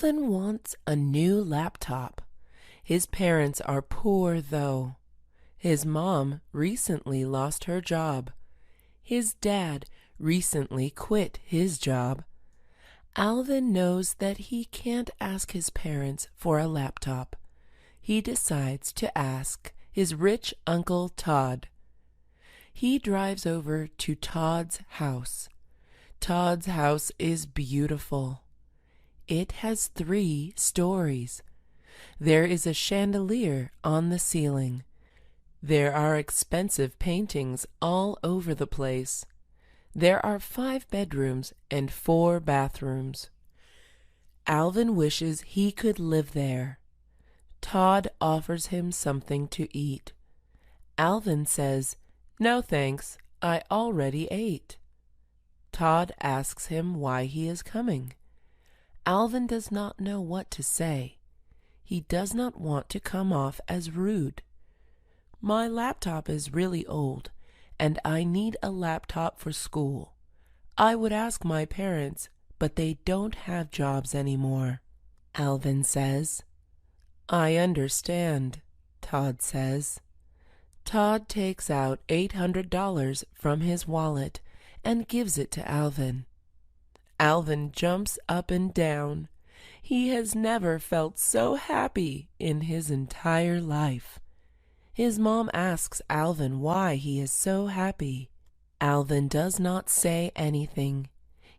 Alvin wants a new laptop. His parents are poor, though. His mom recently lost her job. His dad recently quit his job. Alvin knows that he can't ask his parents for a laptop. He decides to ask his rich Uncle Todd. He drives over to Todd's house. Todd's house is beautiful. It has 3 stories. There is a chandelier on the ceiling. There are expensive paintings all over the place. There are 5 bedrooms and 4 bathrooms. Alvin wishes he could live there. Todd offers him something to eat. Alvin says, "No thanks, I already ate." Todd asks him why he is coming. Alvin does not know what to say. He does not want to come off as rude. "My laptop is really old, and I need a laptop for school. I would ask my parents, but they don't have jobs anymore," Alvin says. "I understand," Todd says. Todd takes out $800 from his wallet and gives it to Alvin. Alvin jumps up and down. He has never felt so happy in his entire life. His mom asks Alvin why he is so happy. Alvin does not say anything.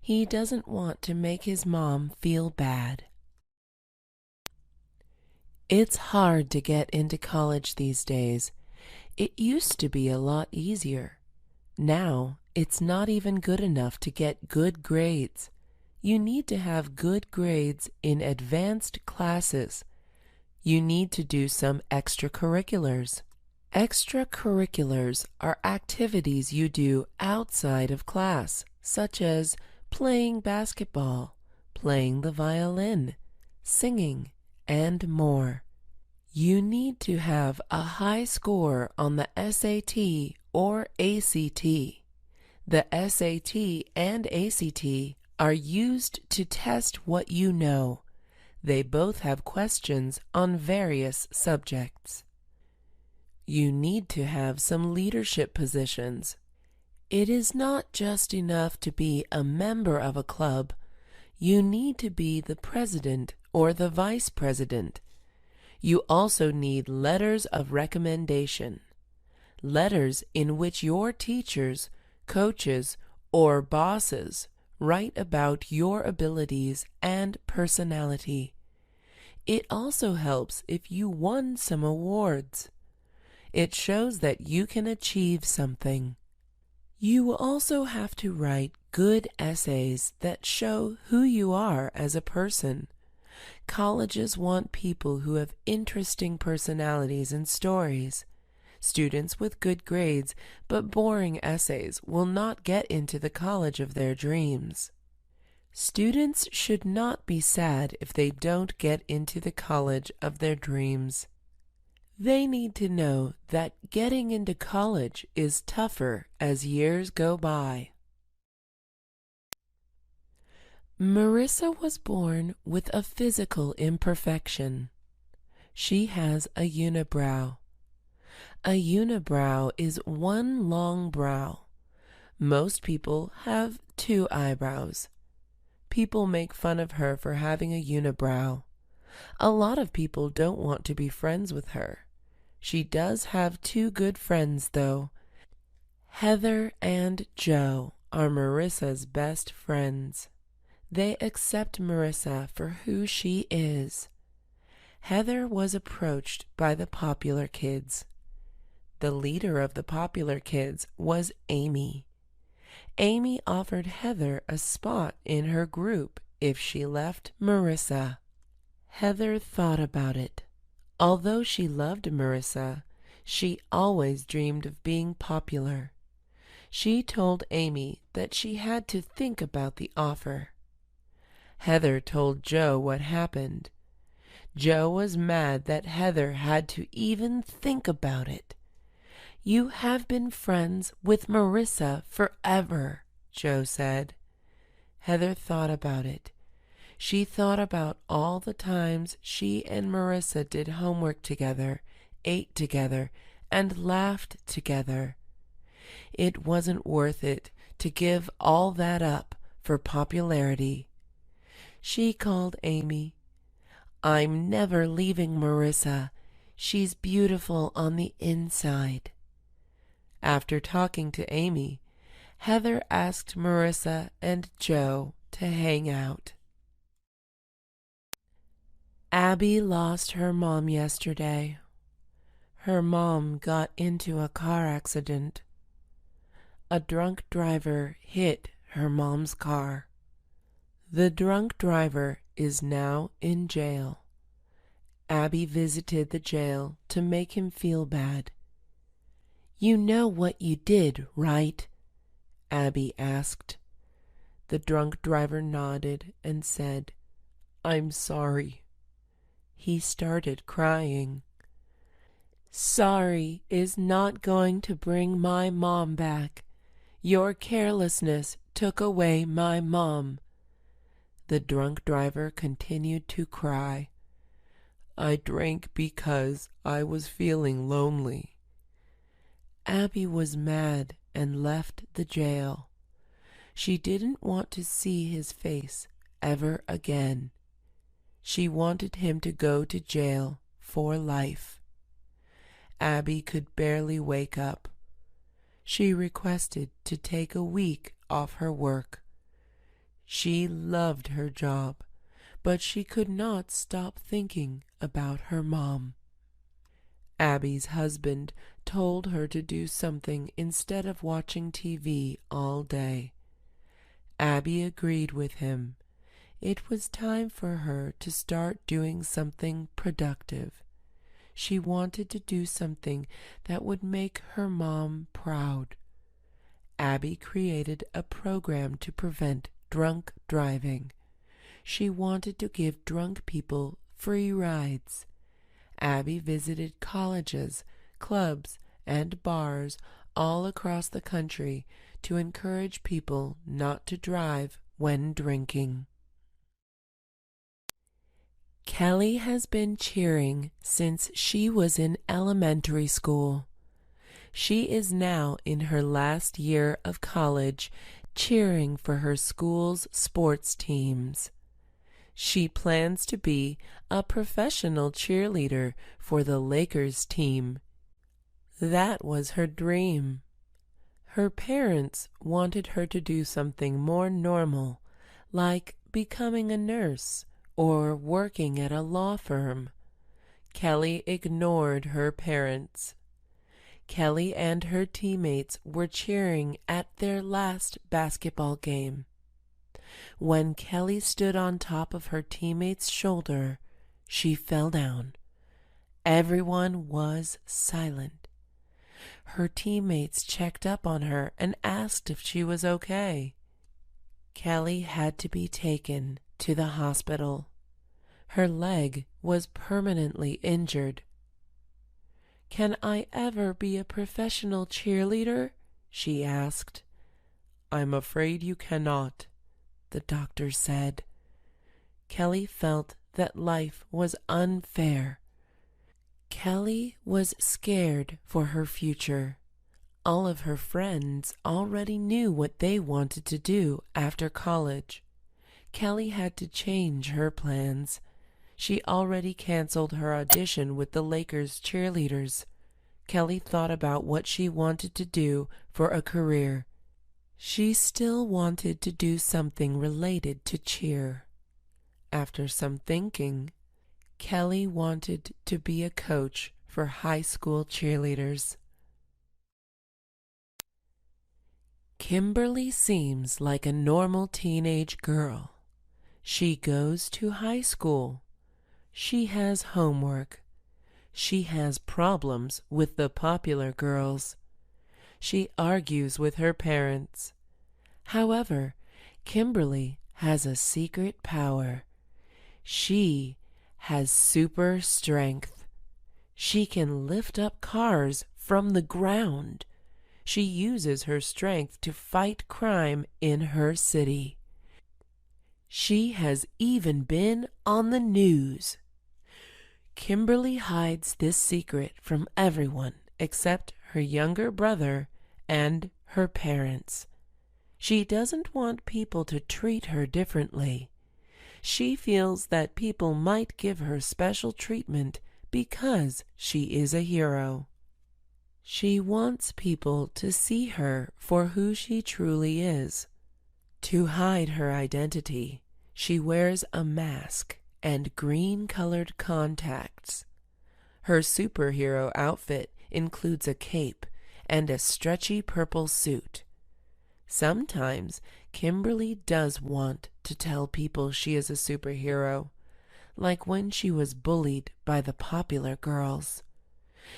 He doesn't want to make his mom feel bad. It's hard to get into college these days. It used to be a lot easier. Now, it's not even good enough to get good grades. You need to have good grades in advanced classes. You need to do some extracurriculars. Extracurriculars are activities you do outside of class, such as playing basketball, playing the violin, singing, and more. You need to have a high score on the SAT or ACT. The SAT and ACT are used to test what you know. They both have questions on various subjects. You need to have some leadership positions. It is not just enough to be a member of a club. You need to be the president or the vice president. You also need letters of recommendation. Letters in which your teachers, coaches, or bosses write about your abilities and personality. It also helps if you won some awards. It shows that you can achieve something. You also have to write good essays that show who you are as a person. Colleges want people who have interesting personalities and stories. Students with good grades but boring essays will not get into the college of their dreams. Students should not be sad if they don't get into the college of their dreams. They need to know that getting into college is tougher as years go by. Marissa was born with a physical imperfection. She has a unibrow. A unibrow is one long brow. Most people have 2 eyebrows. People make fun of her for having a unibrow. A lot of people don't want to be friends with her. She does have 2 good friends, though. Heather and Joe are Marissa's best friends. They accept Marissa for who she is. Heather was approached by the popular kids. The leader of the popular kids was Amy. Amy offered Heather a spot in her group if she left Marissa. Heather thought about it. Although she loved Marissa, she always dreamed of being popular. She told Amy that she had to think about the offer. Heather told Joe what happened. Joe was mad that Heather had to even think about it. "You have been friends with Marissa forever," Joe said. Heather thought about it. She thought about all the times she and Marissa did homework together, ate together, and laughed together. It wasn't worth it to give all that up for popularity. She called Amy. "I'm never leaving Marissa. She's beautiful on the inside." After talking to Amy, Heather asked Marissa and Joe to hang out. Abby lost her mom yesterday. Her mom got into a car accident. A drunk driver hit her mom's car. The drunk driver is now in jail. Abby visited the jail to make him feel bad. "You know what you did, right?" Abby asked. The drunk driver nodded and said, "I'm sorry." He started crying. "Sorry is not going to bring my mom back. Your carelessness took away my mom." The drunk driver continued to cry. "I drank because I was feeling lonely." Abby was mad and left the jail. She didn't want to see his face ever again. She wanted him to go to jail for life. Abby could barely wake up. She requested to take a week off her work. She loved her job, but she could not stop thinking about her mom. Abby's husband told her to do something instead of watching TV all day. Abby agreed with him. It was time for her to start doing something productive. She wanted to do something that would make her mom proud. Abby created a program to prevent drunk driving. She wanted to give drunk people free rides. Abby visited colleges, clubs, and bars all across the country to encourage people not to drive when drinking. Kelly has been cheering since she was in elementary school. She is now in her last year of college, cheering for her school's sports teams. She plans to be a professional cheerleader for the Lakers team. That was her dream. Her parents wanted her to do something more normal, like becoming a nurse or working at a law firm. Kelly ignored her parents. Kelly and her teammates were cheering at their last basketball game. When Kelly stood on top of her teammate's shoulder, she fell down. Everyone was silent. Her teammates checked up on her and asked if she was okay. Kelly had to be taken to the hospital. Her leg was permanently injured. "Can I ever be a professional cheerleader?" she asked. "I'm afraid you cannot," the doctor said. Kelly felt that life was unfair. Kelly was scared for her future. All of her friends already knew what they wanted to do after college. Kelly had to change her plans. She already canceled her audition with the Lakers cheerleaders. Kelly thought about what she wanted to do for a career. She still wanted to do something related to cheer. After some thinking, Kelly wanted to be a coach for high school cheerleaders. Kimberly seems like a normal teenage girl. She goes to high school. She has homework. She has problems with the popular girls. She argues with her parents. However, Kimberly has a secret power. She has super strength. She can lift up cars from the ground. She uses her strength to fight crime in her city. She has even been on the news. Kimberly hides this secret from everyone except her younger brother and her parents. She doesn't want people to treat her differently. She feels that people might give her special treatment because she is a hero. She wants people to see her for who she truly is. To hide her identity, she wears a mask and green-colored contacts. Her superhero outfit includes a cape and a stretchy purple suit. Sometimes Kimberly does want to tell people she is a superhero, like when she was bullied by the popular girls.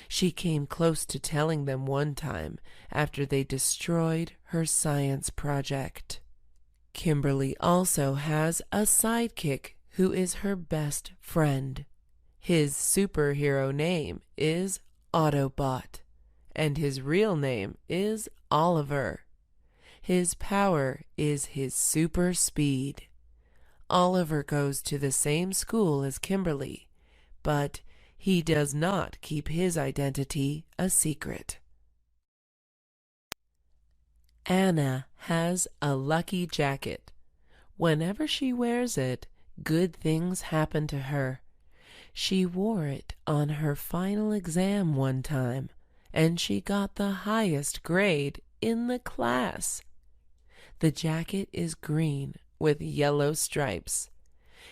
She came close to telling them one time after they destroyed her science project. Kimberly also has a sidekick who is her best friend. His superhero name is Autobot, and his real name is Oliver. His power is his super speed. Oliver goes to the same school as Kimberly, but he does not keep his identity a secret. Anna has a lucky jacket. Whenever she wears it, good things happen to her. She wore it on her final exam one time, and she got the highest grade in the class. The jacket is green with yellow stripes.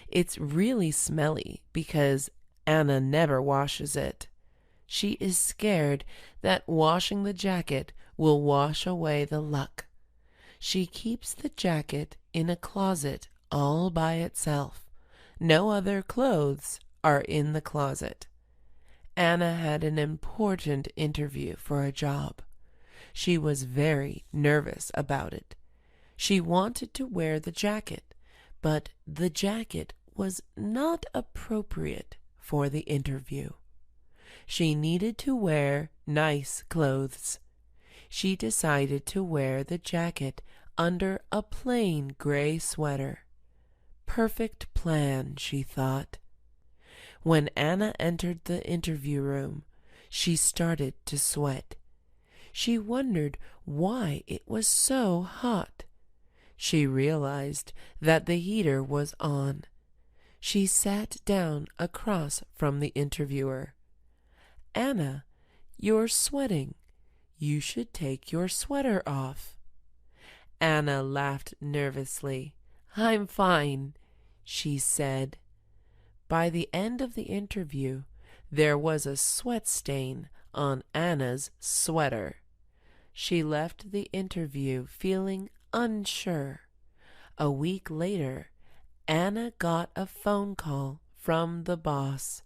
It's really smelly because Anna never washes it. She is scared that washing the jacket will wash away the luck. She keeps the jacket in a closet all by itself. No other clothes are in the closet. Anna had an important interview for a job. She was very nervous about it. She wanted to wear the jacket, but the jacket was not appropriate for the interview. She needed to wear nice clothes. She decided to wear the jacket under a plain gray sweater. Perfect plan, she thought. When Anna entered the interview room, she started to sweat. She wondered why it was so hot. She realized that the heater was on. She sat down across from the interviewer. "Anna, you're sweating. You should take your sweater off." Anna laughed nervously. "I'm fine," she said. By the end of the interview, there was a sweat stain on Anna's sweater. She left the interview feeling unsure. A week later, Anna got a phone call from the boss.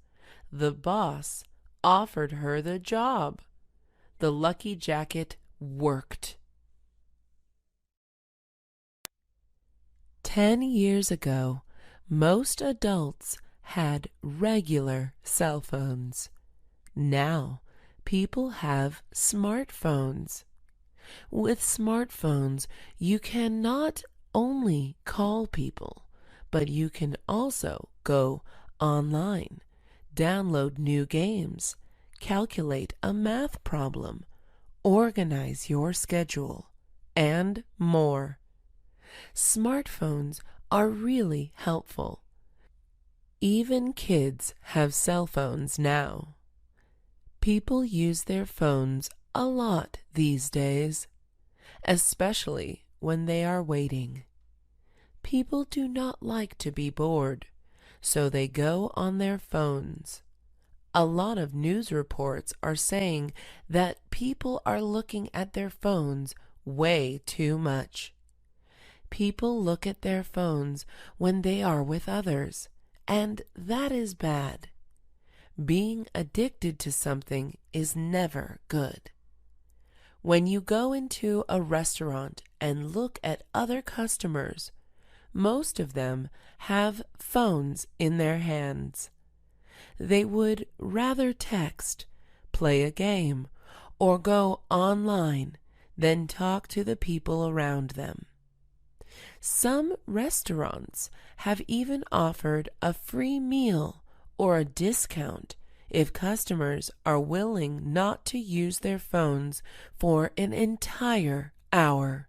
The boss offered her the job. The lucky jacket worked. 10 years ago, most adults had regular cell phones. Now, people have smartphones. With smartphones, you can not only call people, but you can also go online, download new games, calculate a math problem, organize your schedule, and more. Smartphones are really helpful. Even kids have cell phones now. People use their phones a lot these days, especially when they are waiting. People do not like to be bored, so they go on their phones. A lot of news reports are saying that people are looking at their phones way too much. People look at their phones when they are with others, and that is bad. Being addicted to something is never good. When you go into a restaurant and look at other customers, most of them have phones in their hands. They would rather text, play a game, or go online than talk to the people around them. Some restaurants have even offered a free meal or a discount if customers are willing not to use their phones for an entire hour.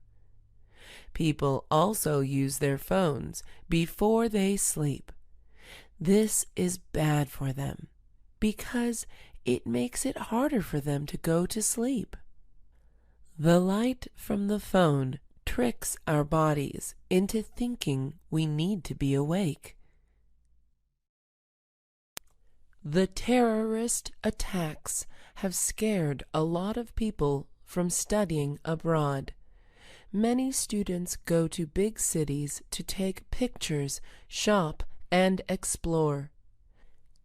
People also use their phones before they sleep. This is bad for them because it makes it harder for them to go to sleep. The light from the phone tricks our bodies into thinking we need to be awake. The terrorist attacks have scared a lot of people from studying abroad. Many students go to big cities to take pictures, shop, and explore.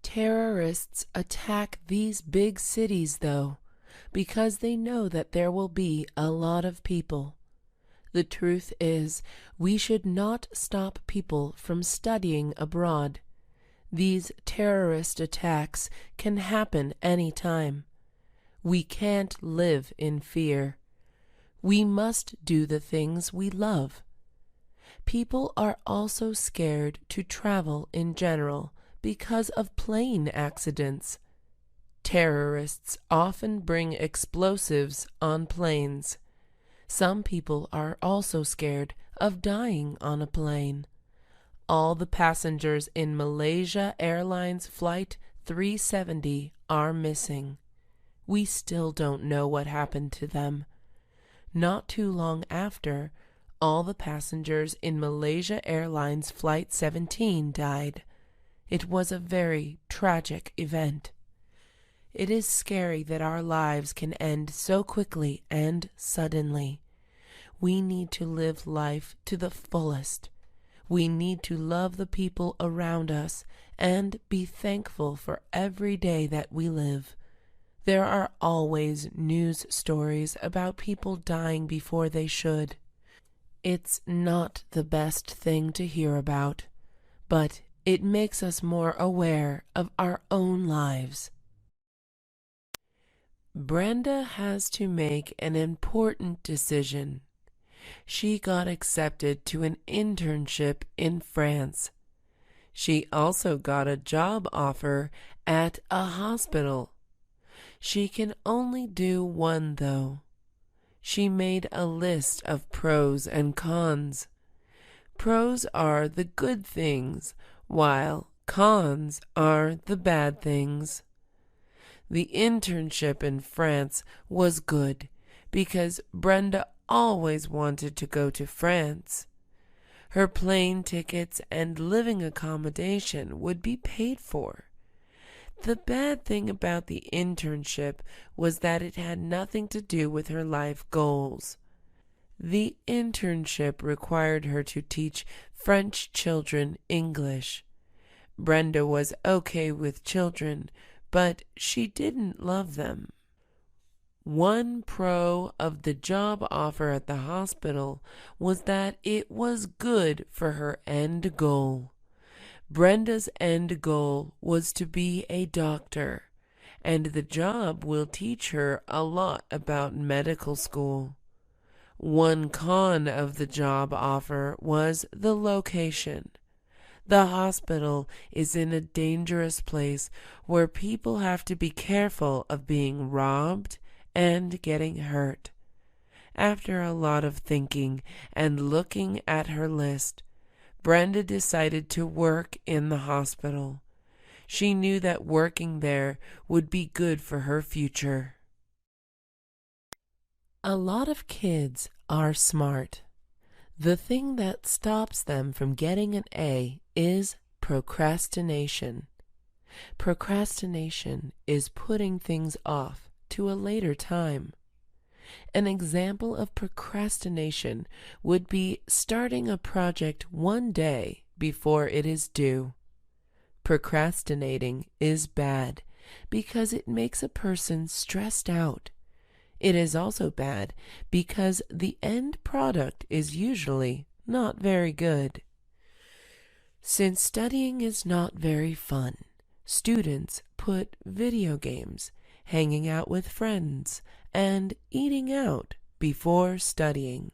Terrorists attack these big cities, though, because they know that there will be a lot of people. The truth is, we should not stop people from studying abroad. These terrorist attacks can happen any time. We can't live in fear. We must do the things we love. People are also scared to travel in general because of plane accidents. Terrorists often bring explosives on planes. Some people are also scared of dying on a plane. All the passengers in Malaysia Airlines Flight 370 are missing. We still don't know what happened to them. Not too long after, all the passengers in Malaysia Airlines Flight 17 died. It was a very tragic event. It is scary that our lives can end so quickly and suddenly. We need to live life to the fullest. We need to love the people around us and be thankful for every day that we live. There are always news stories about people dying before they should. It's not the best thing to hear about, but it makes us more aware of our own lives. Brenda has to make an important decision. She got accepted to an internship in France. She also got a job offer at a hospital. She can only do one, though. She made a list of pros and cons. Pros are the good things, while cons are the bad things. The internship in France was good because Brenda always wanted to go to France. Her plane tickets and living accommodation would be paid for. The bad thing about the internship was that it had nothing to do with her life goals. The internship required her to teach French children English. Brenda was okay with children, but she didn't love them. One pro of the job offer at the hospital was that it was good for her end goal. Brenda's end goal was to be a doctor, and the job will teach her a lot about medical school. One con of the job offer was the location. The hospital is in a dangerous place where people have to be careful of being robbed and getting hurt. After a lot of thinking and looking at her list, Brenda decided to work in the hospital. She knew that working there would be good for her future. A lot of kids are smart. The thing that stops them from getting an A is procrastination. Procrastination is putting things off to a later time. An example of procrastination would be starting a project one day before it is due. Procrastinating is bad because it makes a person stressed out. It is also bad because the end product is usually not very good. Since studying is not very fun, students put video games, hanging out with friends, and eating out before studying.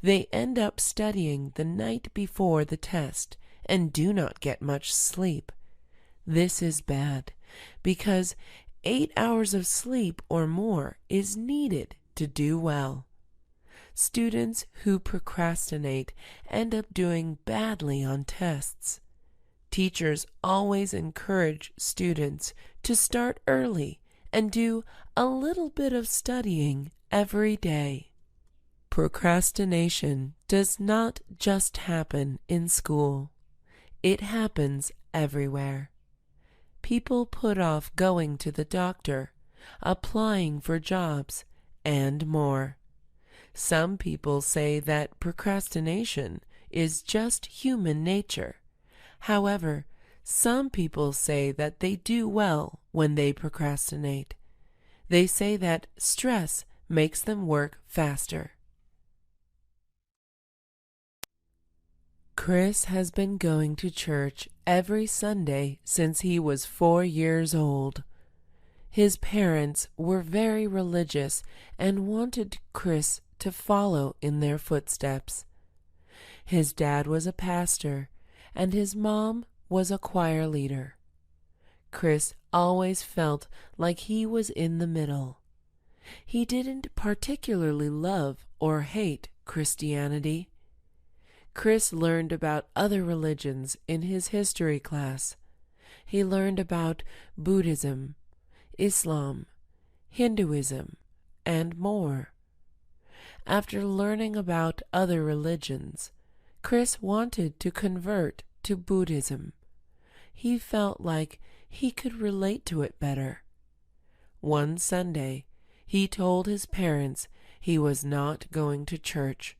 They end up studying the night before the test and do not get much sleep. This is bad because 8 hours of sleep or more is needed to do well. Students who procrastinate end up doing badly on tests. Teachers always encourage students to start early and do a little bit of studying every day. Procrastination does not just happen in school. It happens everywhere. People put off going to the doctor, applying for jobs, and more. Some people say that procrastination is just human nature. However, some people say that they do well when they procrastinate. They say that stress makes them work faster. Chris has been going to church every Sunday since he was 4 years old. His parents were very religious and wanted Chris to follow in their footsteps. His dad was a pastor, and his mom was a choir leader. Chris always felt like he was in the middle. He didn't particularly love or hate Christianity. Chris learned about other religions in his history class. He learned about Buddhism, Islam, Hinduism, and more. After learning about other religions, Chris wanted to convert to Buddhism. He felt like he could relate to it better. One Sunday, he told his parents he was not going to church.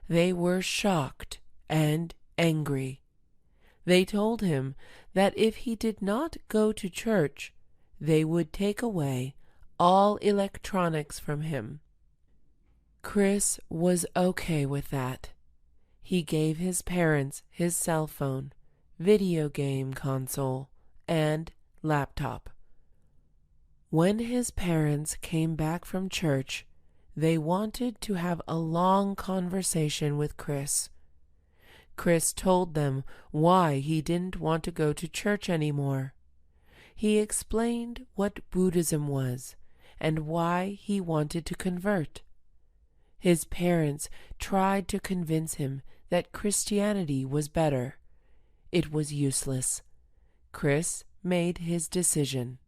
They were shocked and angry. They told him that if he did not go to church, they would take away all electronics from him. Chris was okay with that. He gave his parents his cell phone, video game console, and laptop. When his parents came back from church, they wanted to have a long conversation with Chris. Chris told them why he didn't want to go to church anymore. He explained what Buddhism was and why he wanted to convert. His parents tried to convince him that Christianity was better. It was useless. Chris made his decision.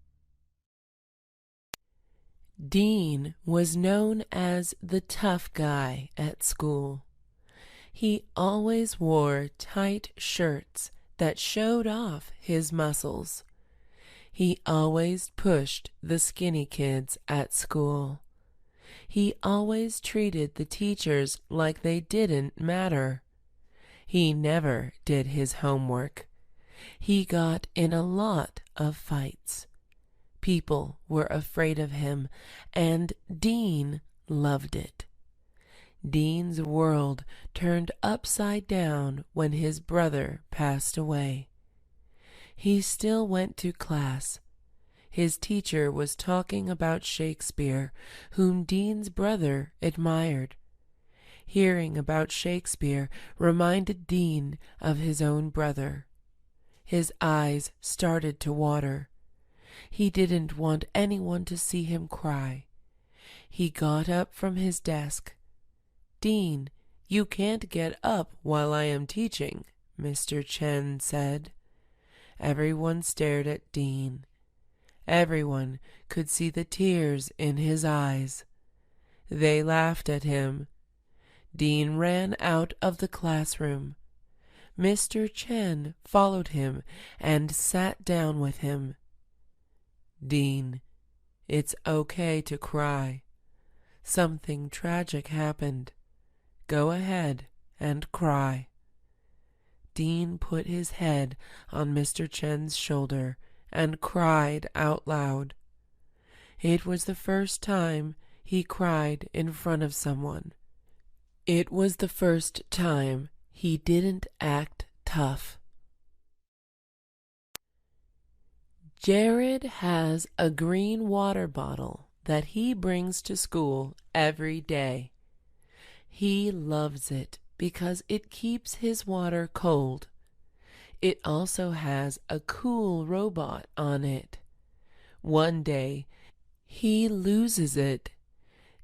Dean was known as the tough guy at school. He always wore tight shirts that showed off his muscles. He always pushed the skinny kids at school. He always treated the teachers like they didn't matter. He never did his homework. He got in a lot of fights. People were afraid of him, and Dean loved it. Dean's world turned upside down when his brother passed away. He still went to class. His teacher was talking about Shakespeare, whom Dean's brother admired. Hearing about Shakespeare reminded Dean of his own brother. His eyes started to water. He didn't want anyone to see him cry. He got up from his desk. "Dean, you can't get up while I am teaching," Mr. Chen said. Everyone stared at Dean. Everyone could see the tears in his eyes. They laughed at him. Dean ran out of the classroom. Mr. Chen followed him and sat down with him. "Dean, it's okay to cry. Something tragic happened. Go ahead and cry." Dean put his head on Mr. Chen's shoulder and cried out loud. It was the first time he cried in front of someone. It was the first time he didn't act tough. Jared has a green water bottle that he brings to school every day. He loves it because it keeps his water cold. It also has a cool robot on it. One day, he loses it.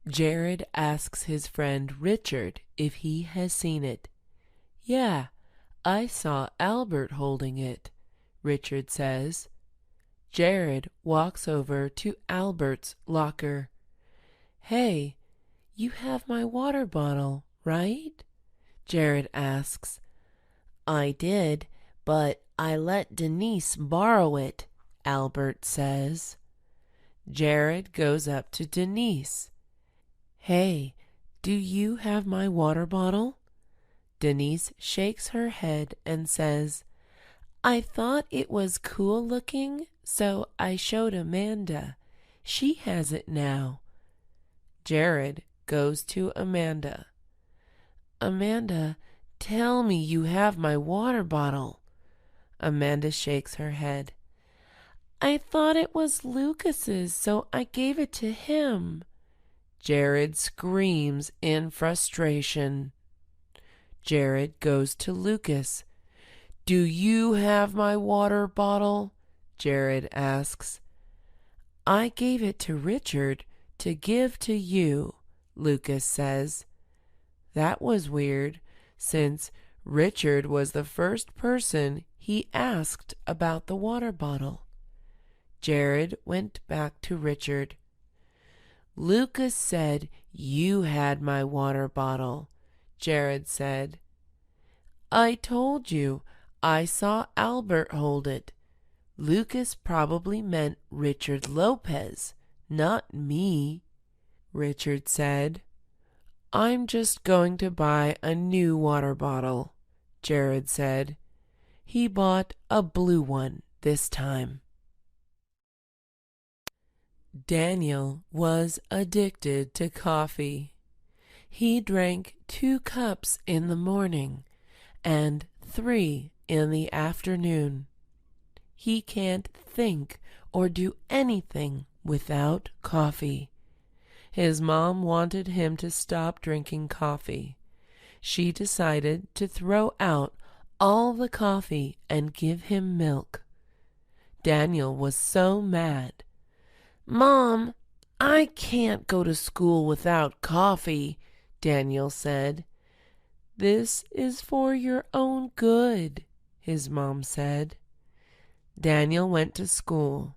Jared asks his friend Richard if he has seen it. Yeah, I saw Albert holding it, Richard says. Jared walks over to Albert's locker. Hey, you have my water bottle, right? Jared asks. I did, but I let Denise borrow it, Albert says. Jared goes up to Denise. Hey, do you have my water bottle? Denise shakes her head and says, I thought it was cool looking, so I showed Amanda. She has it now. Jared goes to Amanda. Amanda, tell me you have my water bottle. Amanda shakes her head. I thought it was Lucas's, so I gave it to him. Jared screams in frustration. Jared goes to Lucas. Do you have my water bottle? Jared asks. I gave it to Richard to give to you, Lucas says. That was weird, since Richard was the first person he asked about the water bottle. Jared went back to Richard. Lucas said you had my water bottle, Jared said. I told you, I saw Albert hold it. Lucas probably meant Richard Lopez, not me, Richard said. I'm just going to buy a new water bottle, Jared said. He bought a blue one this time. Daniel was addicted to coffee. He drank 2 cups in the morning and 3 in the afternoon. He can't think or do anything without coffee. His mom wanted him to stop drinking coffee. She decided to throw out all the coffee and give him milk. Daniel was so mad. Mom, I can't go to school without coffee, Daniel said. This is for your own good, his mom said. Daniel went to school.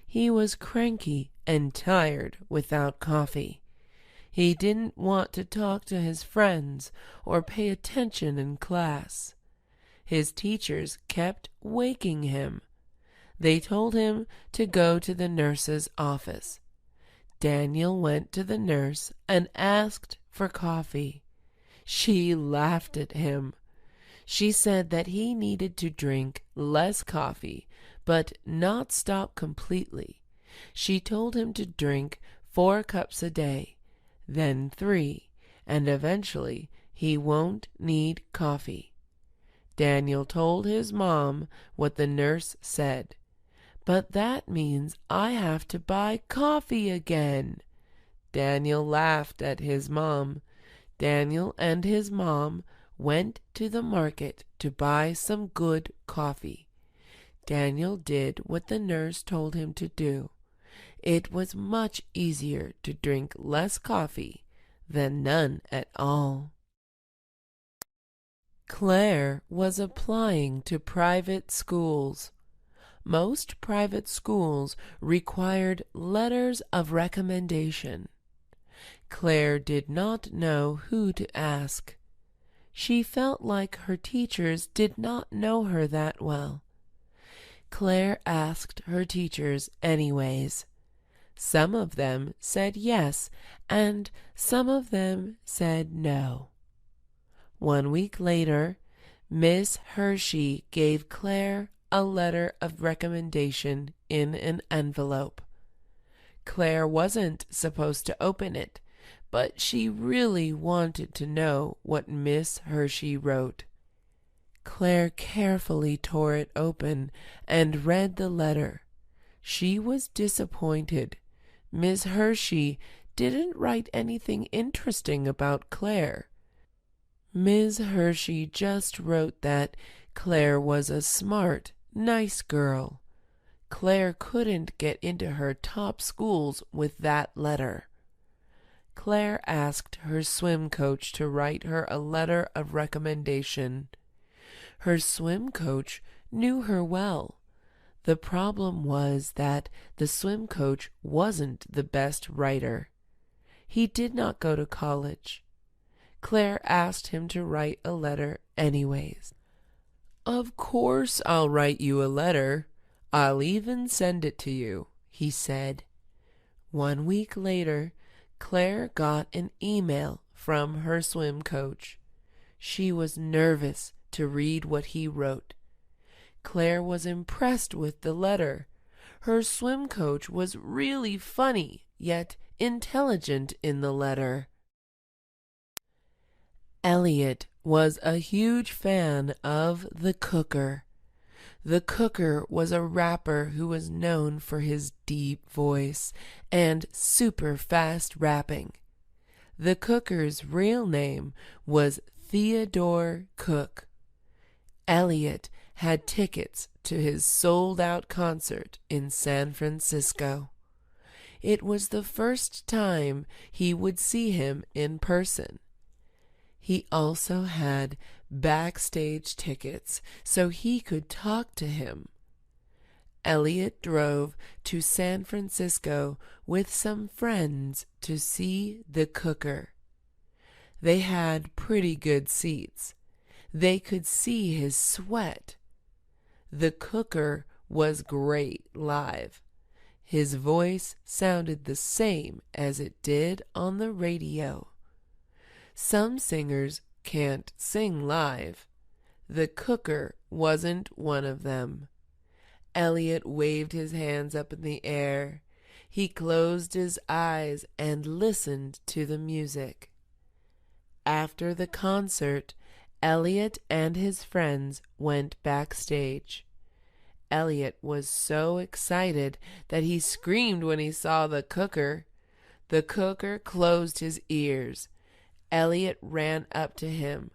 He was cranky and tired without coffee. He didn't want to talk to his friends or pay attention in class. His teachers kept waking him. They told him to go to the nurse's office. Daniel went to the nurse and asked for coffee. She laughed at him. She said that he needed to drink less coffee, but not stop completely. She told him to drink 4 cups a day, then 3, and eventually he won't need coffee. Daniel told his mom what the nurse said. But that means I have to buy coffee again. Daniel laughed at his mom. Daniel and his mom went to the market to buy some good coffee. Daniel did what the nurse told him to do. It was much easier to drink less coffee than none at all. Claire was applying to private schools. Most private schools required letters of recommendation. Claire did not know who to ask. She felt like her teachers did not know her that well. Claire asked her teachers anyways. Some of them said yes, and some of them said no. 1 week later, Miss Hershey gave Claire a letter of recommendation in an envelope. Claire wasn't supposed to open it, but she really wanted to know what Miss Hershey wrote. Claire carefully tore it open and read the letter. She was disappointed. Miss Hershey didn't write anything interesting about Claire. Ms. Hershey just wrote that Claire was a smart, nice girl. Claire couldn't get into her top schools with that letter. Claire asked her swim coach to write her a letter of recommendation. Her swim coach knew her well. The problem was that the swim coach wasn't the best writer. He did not go to college. Claire asked him to write a letter anyways. "Of course I'll write you a letter. I'll even send it to you," he said. 1 week later, Claire got an email from her swim coach. She was nervous to read what he wrote. Claire was impressed with the letter. Her swim coach was really funny, yet intelligent in the letter. Elliot was a huge fan of The Cooker. The Cooker was a rapper who was known for his deep voice and super fast rapping. The Cooker's real name was Theodore Cook. Elliot had tickets to his sold-out concert in San Francisco. It was the first time he would see him in person. He also had backstage tickets so he could talk to him. Elliot drove to San Francisco with some friends to see The Cooker. They had pretty good seats. They could see his sweat. The Cooker was great live. His voice sounded the same as it did on the radio. Some singers can't sing live. The Cooker wasn't one of them. Elliot waved his hands up in the air. He closed his eyes and listened to the music. After the concert, Elliot and his friends went backstage. Elliot was so excited that he screamed when he saw the Cooker. The Cooker closed his ears. Elliot ran up to him.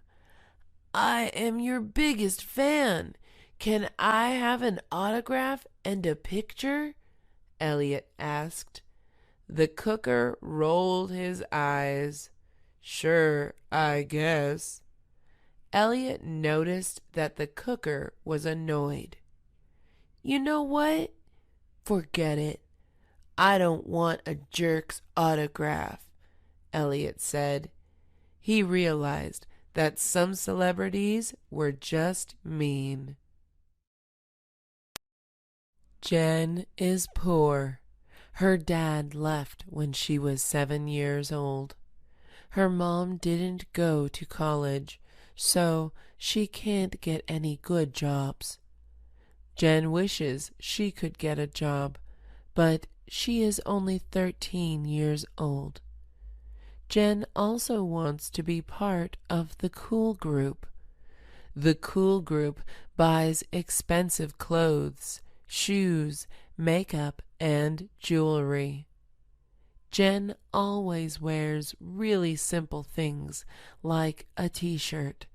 "I am your biggest fan. Can I have an autograph and a picture?" Elliot asked. The Cooker rolled his eyes. "Sure, I guess." Elliot noticed that the Cooker was annoyed. "You know what? Forget it. I don't want a jerk's autograph," Elliot said. He realized that some celebrities were just mean. Jen is poor. Her dad left when she was 7 years old. Her mom didn't go to college, so she can't get any good jobs. Jen wishes she could get a job, but she is only 13 years old. Jen also wants to be part of the cool group. The cool group buys expensive clothes, shoes, makeup, and jewelry. Jen always wears really simple things like a t-shirt.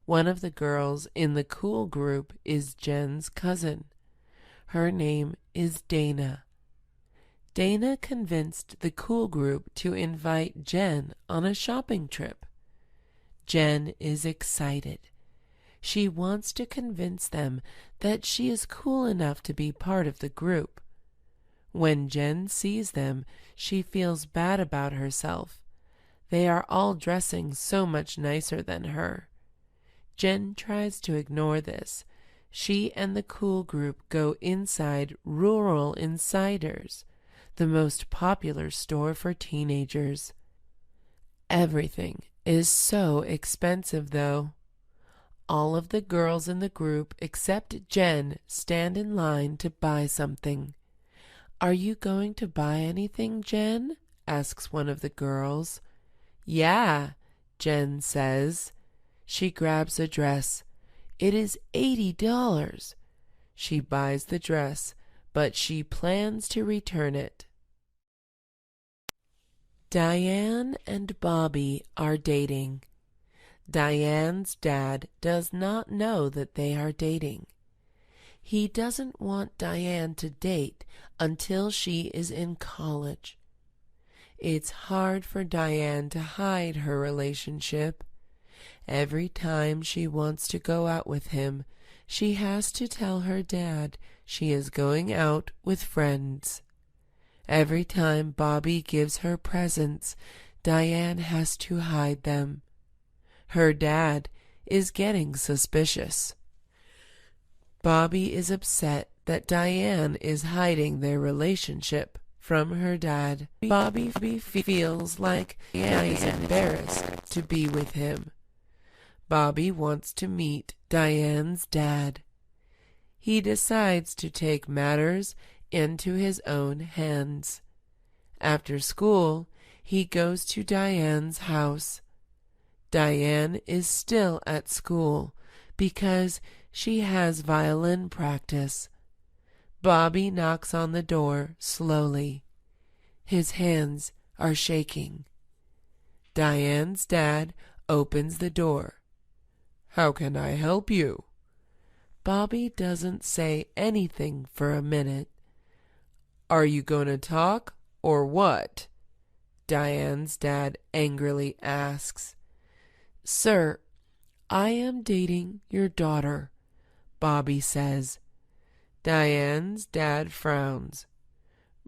One of the girls in the cool group is Jen's cousin. Her name is Dana. Dana convinced the cool group to invite Jen on a shopping trip. Jen is excited. She wants to convince them that she is cool enough to be part of the group. When Jen sees them, she feels bad about herself. They are all dressing so much nicer than her. Jen tries to ignore this. She and the cool group go inside Rural Insiders, the most popular store for teenagers. Everything is so expensive, though. All of the girls in the group except Jen stand in line to buy something. "Are you going to buy anything, Jen?" asks one of the girls. "Yeah," Jen says. She grabs a dress. It is $80. She buys the dress, but she plans to return it. Diane and Bobby are dating. Diane's dad does not know that they are dating. He doesn't want Diane to date until she is in college. It's hard for Diane to hide her relationship. Every time she wants to go out with him, she has to tell her dad she is going out with friends. Every time Bobby gives her presents, Diane has to hide them. Her dad is getting suspicious. Bobby is upset that Diane is hiding their relationship from her dad. Bobby feels like Diane is embarrassed to be with him. Bobby wants to meet Diane's dad. He decides to take matters into his own hands. After school, he goes to Diane's house. Diane is still at school because she has violin practice. Bobby knocks on the door slowly. His hands are shaking. Diane's dad opens the door. "How can I help you?" Bobby doesn't say anything for a minute. "Are you going to talk or what?" Diane's dad angrily asks. "Sir, I am dating your daughter," Bobby says. Diane's dad frowns.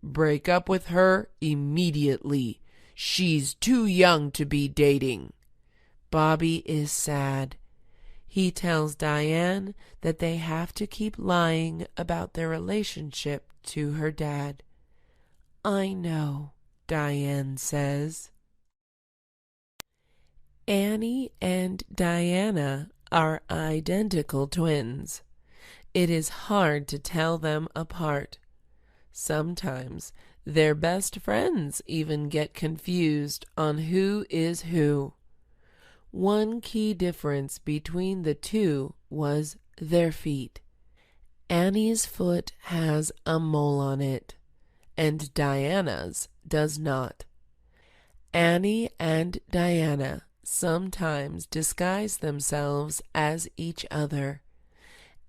"Break up with her immediately. She's too young to be dating." Bobby is sad. He tells Diane that they have to keep lying about their relationship to her dad. "I know," Diane says. Annie and Diana are identical twins. It is hard to tell them apart. Sometimes their best friends even get confused on who is who. One key difference between the two was their feet. Annie's foot has a mole on it, and Diana's does not. Annie and Diana sometimes disguise themselves as each other.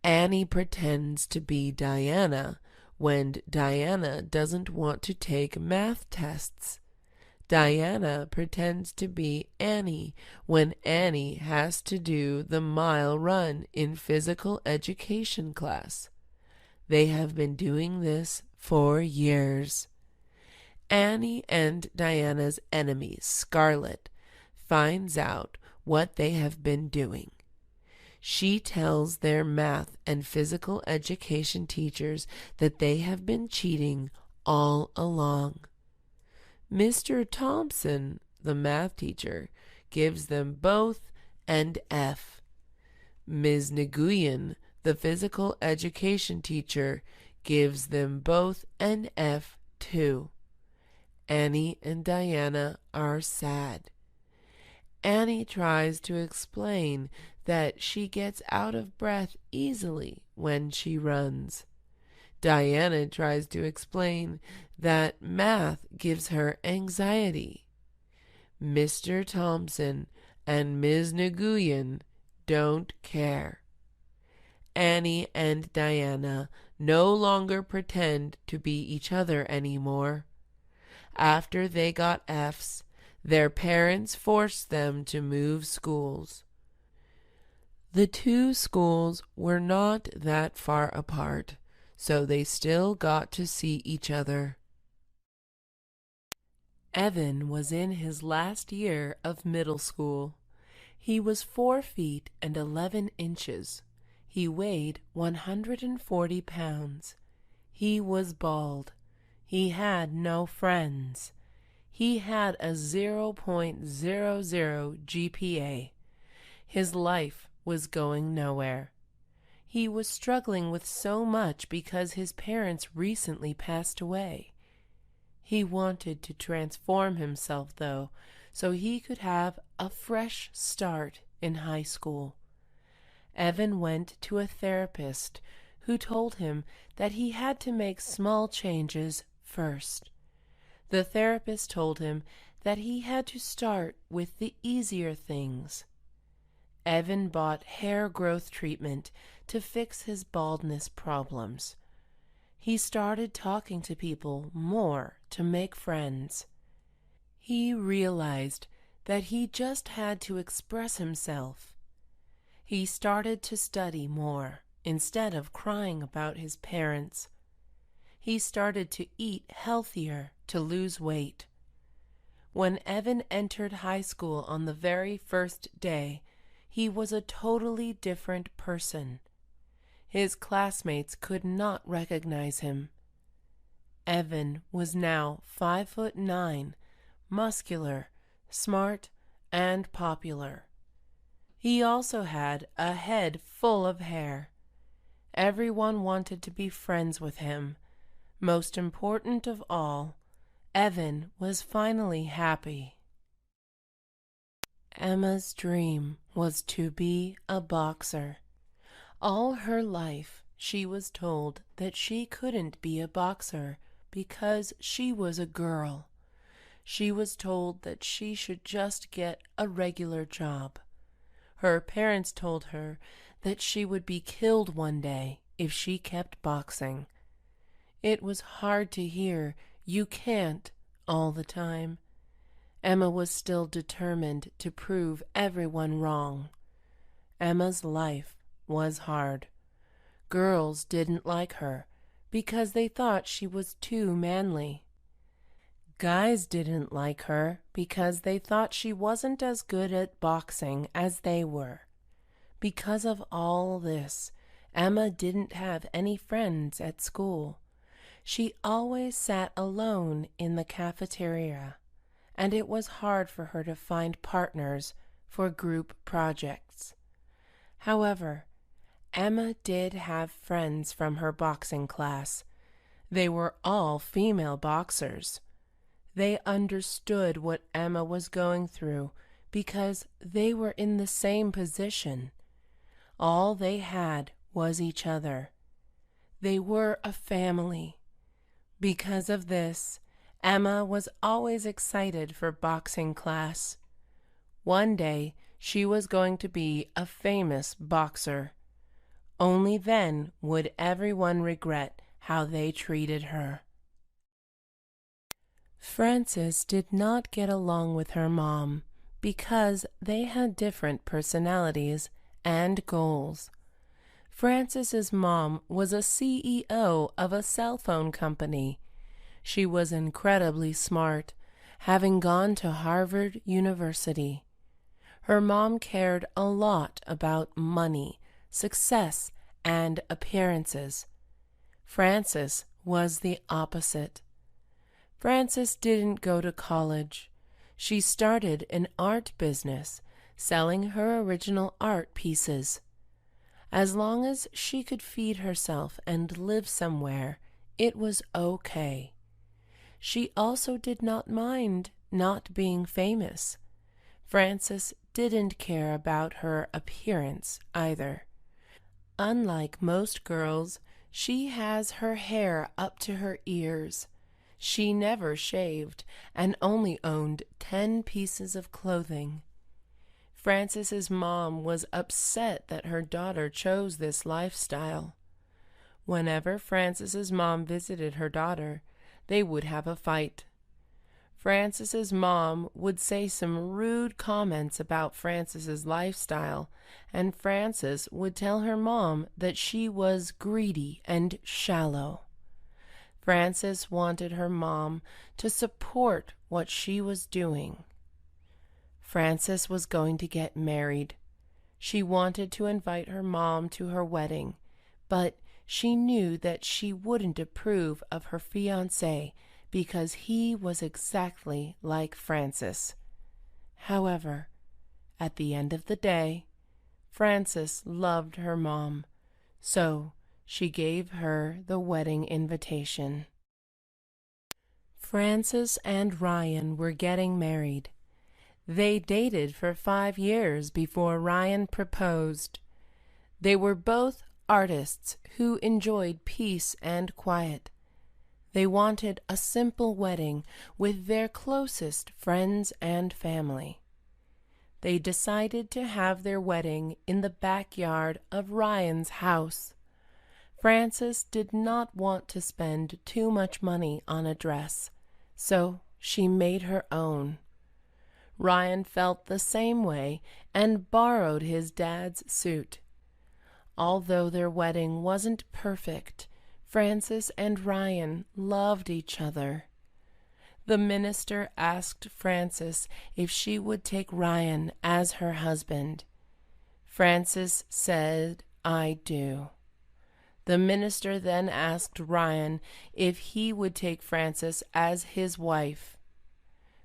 Annie pretends to be Diana when Diana doesn't want to take math tests. Diana pretends to be Annie when Annie has to do the mile run in physical education class. They have been doing this for years. Annie and Diana's enemy, Scarlett, finds out what they have been doing. She tells their math and physical education teachers that they have been cheating all along. Mr. Thompson, the math teacher, gives them both an F. Ms. Nguyen, the physical education teacher, gives them both an F too. Annie and Diana are sad. Annie tries to explain that she gets out of breath easily when she runs. Diana tries to explain that math gives her anxiety. Mr. Thompson and Ms. Nguyen don't care. Annie and Diana no longer pretend to be each other anymore. After they got F's, their parents forced them to move schools. The two schools were not that far apart, so they still got to see each other. Evan was in his last year of middle school. He was 4 feet and 11 inches. He weighed 140 pounds. He was bald. He had no friends. He had a 0.00 GPA. His life was going nowhere. He was struggling with so much because his parents recently passed away. He wanted to transform himself, though, so he could have a fresh start in high school. Evan went to a therapist who told him that he had to make small changes first. The therapist told him that he had to start with the easier things. Evan bought hair growth treatment to fix his baldness problems. He started talking to people more to make friends. He realized that he just had to express himself. He started to study more instead of crying about his parents. He started to eat healthier to lose weight. When Evan entered high school on the very first day, he was a totally different person. His classmates could not recognize him. Evan was now 5'9", muscular, smart, and popular. He also had a head full of hair. Everyone wanted to be friends with him. Most important of all, Evan was finally happy. Emma's dream was to be a boxer. All her life, she was told that she couldn't be a boxer because she was a girl. She was told that she should just get a regular job. Her parents told her that she would be killed one day if she kept boxing. It was hard to hear "you can't" all the time. Emma was still determined to prove everyone wrong. Emma's life was hard. Girls didn't like her because they thought she was too manly. Guys didn't like her because they thought she wasn't as good at boxing as they were. Because of all this, Emma didn't have any friends at school. She always sat alone in the cafeteria, and it was hard for her to find partners for group projects. However, Emma did have friends from her boxing class. They were all female boxers. They understood what Emma was going through because they were in the same position. All they had was each other. They were a family. Because of this, Emma was always excited for boxing class. One day, she was going to be a famous boxer. Only then would everyone regret how they treated her. Frances did not get along with her mom because they had different personalities and goals. Frances's mom was a CEO of a cell phone company. She was incredibly smart, having gone to Harvard University. Her mom cared a lot about money, success, and appearances. Frances was the opposite. Frances didn't go to college. She started an art business, selling her original art pieces. As long as she could feed herself and live somewhere, it was okay. She also did not mind not being famous. Frances didn't care about her appearance either. Unlike most girls, she has her hair up to her ears. She never shaved and only owned 10 pieces of clothing. Frances's mom was upset that her daughter chose this lifestyle. Whenever Frances's mom visited her daughter, they would have a fight. Frances's mom would say some rude comments about Frances's lifestyle, and Frances would tell her mom that she was greedy and shallow. Frances wanted her mom to support what she was doing. Frances was going to get married. She wanted to invite her mom to her wedding, but she knew that she wouldn't approve of her fiancé because he was exactly like Frances. However, at the end of the day, Frances loved her mom, so she gave her the wedding invitation. Frances and Ryan were getting married. They dated for 5 years before Ryan proposed. They were both artists who enjoyed peace and quiet. They wanted a simple wedding with their closest friends and family. They decided to have their wedding in the backyard of Ryan's house. Frances did not want to spend too much money on a dress, so she made her own. Ryan felt the same way and borrowed his dad's suit. Although their wedding wasn't perfect, Frances and Ryan loved each other. The minister asked Frances if she would take Ryan as her husband. Frances said, "I do." The minister then asked Ryan if he would take Frances as his wife.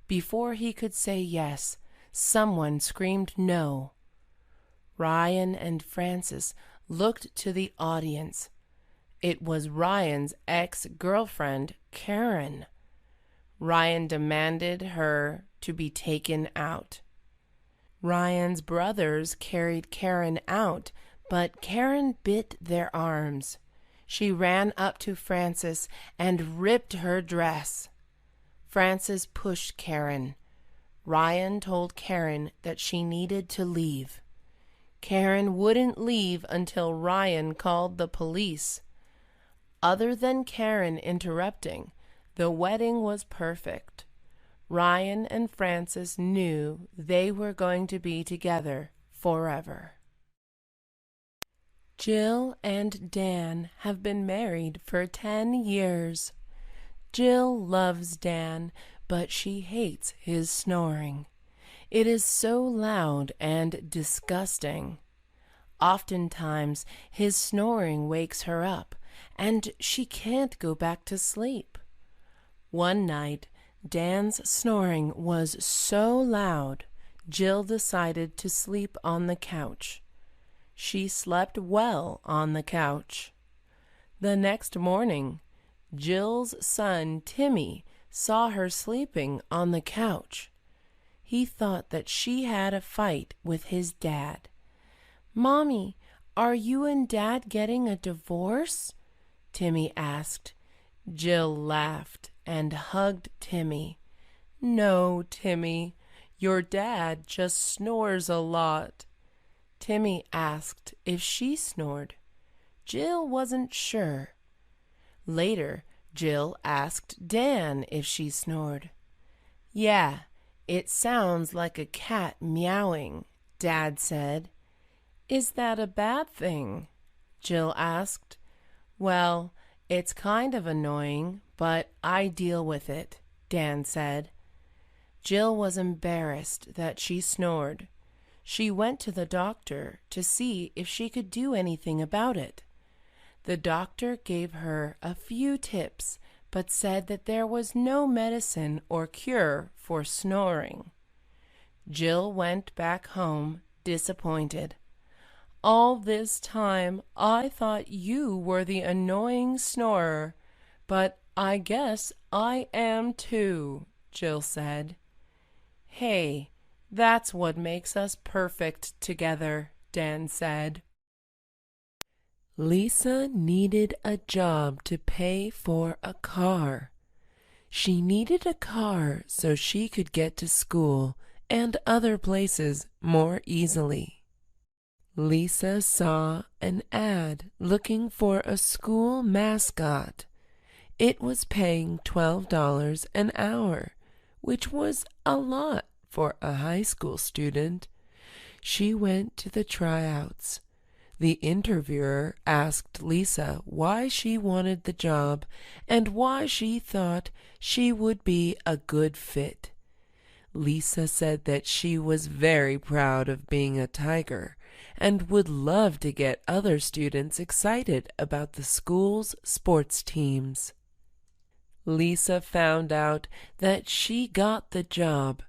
Before he could say yes, someone screamed no. Ryan and Frances looked to the audience. It was Ryan's ex-girlfriend, Karen. Ryan demanded her to be taken out. Ryan's brothers carried Karen out, but Karen bit their arms. She ran up to Frances and ripped her dress. Frances pushed Karen. Ryan told Karen that she needed to leave. Karen wouldn't leave until Ryan called the police. Other than Karen interrupting, the wedding was perfect. Ryan and Frances knew they were going to be together forever. Jill and Dan have been married for 10 years. Jill loves Dan, but she hates his snoring. It is so loud and disgusting. Oftentimes, his snoring wakes her up, and she can't go back to sleep. One night, Dan's snoring was so loud, Jill decided to sleep on the couch. She slept well on the couch. The next morning, Jill's son Timmy saw her sleeping on the couch. He thought that she had a fight with his dad. "Mommy, are you and Dad getting a divorce?" Timmy asked. Jill laughed and hugged Timmy. "No, Timmy, your dad just snores a lot." Timmy asked if she snored. Jill wasn't sure. Later, Jill asked Dan if she snored. "Yeah, it sounds like a cat meowing," Dad said. "Is that a bad thing?" Jill asked. "Well, it's kind of annoying, but I deal with it," Dan said. Jill was embarrassed that she snored. She went to the doctor to see if she could do anything about it. The doctor gave her a few tips, but said that there was no medicine or cure for snoring. Jill went back home disappointed. "All this time I thought you were the annoying snorer, but I guess I am too," Jill said. "Hey, that's what makes us perfect together," Dan said. Lisa needed a job to pay for a car. She needed a car so she could get to school and other places more easily. Lisa saw an ad looking for a school mascot. It was paying $12 an hour, which was a lot for a high school student. She went to the tryouts. The interviewer asked Lisa why she wanted the job and why she thought she would be a good fit. Lisa said that she was very proud of being a tiger and would love to get other students excited about the school's sports teams. Lisa found out that she got the job.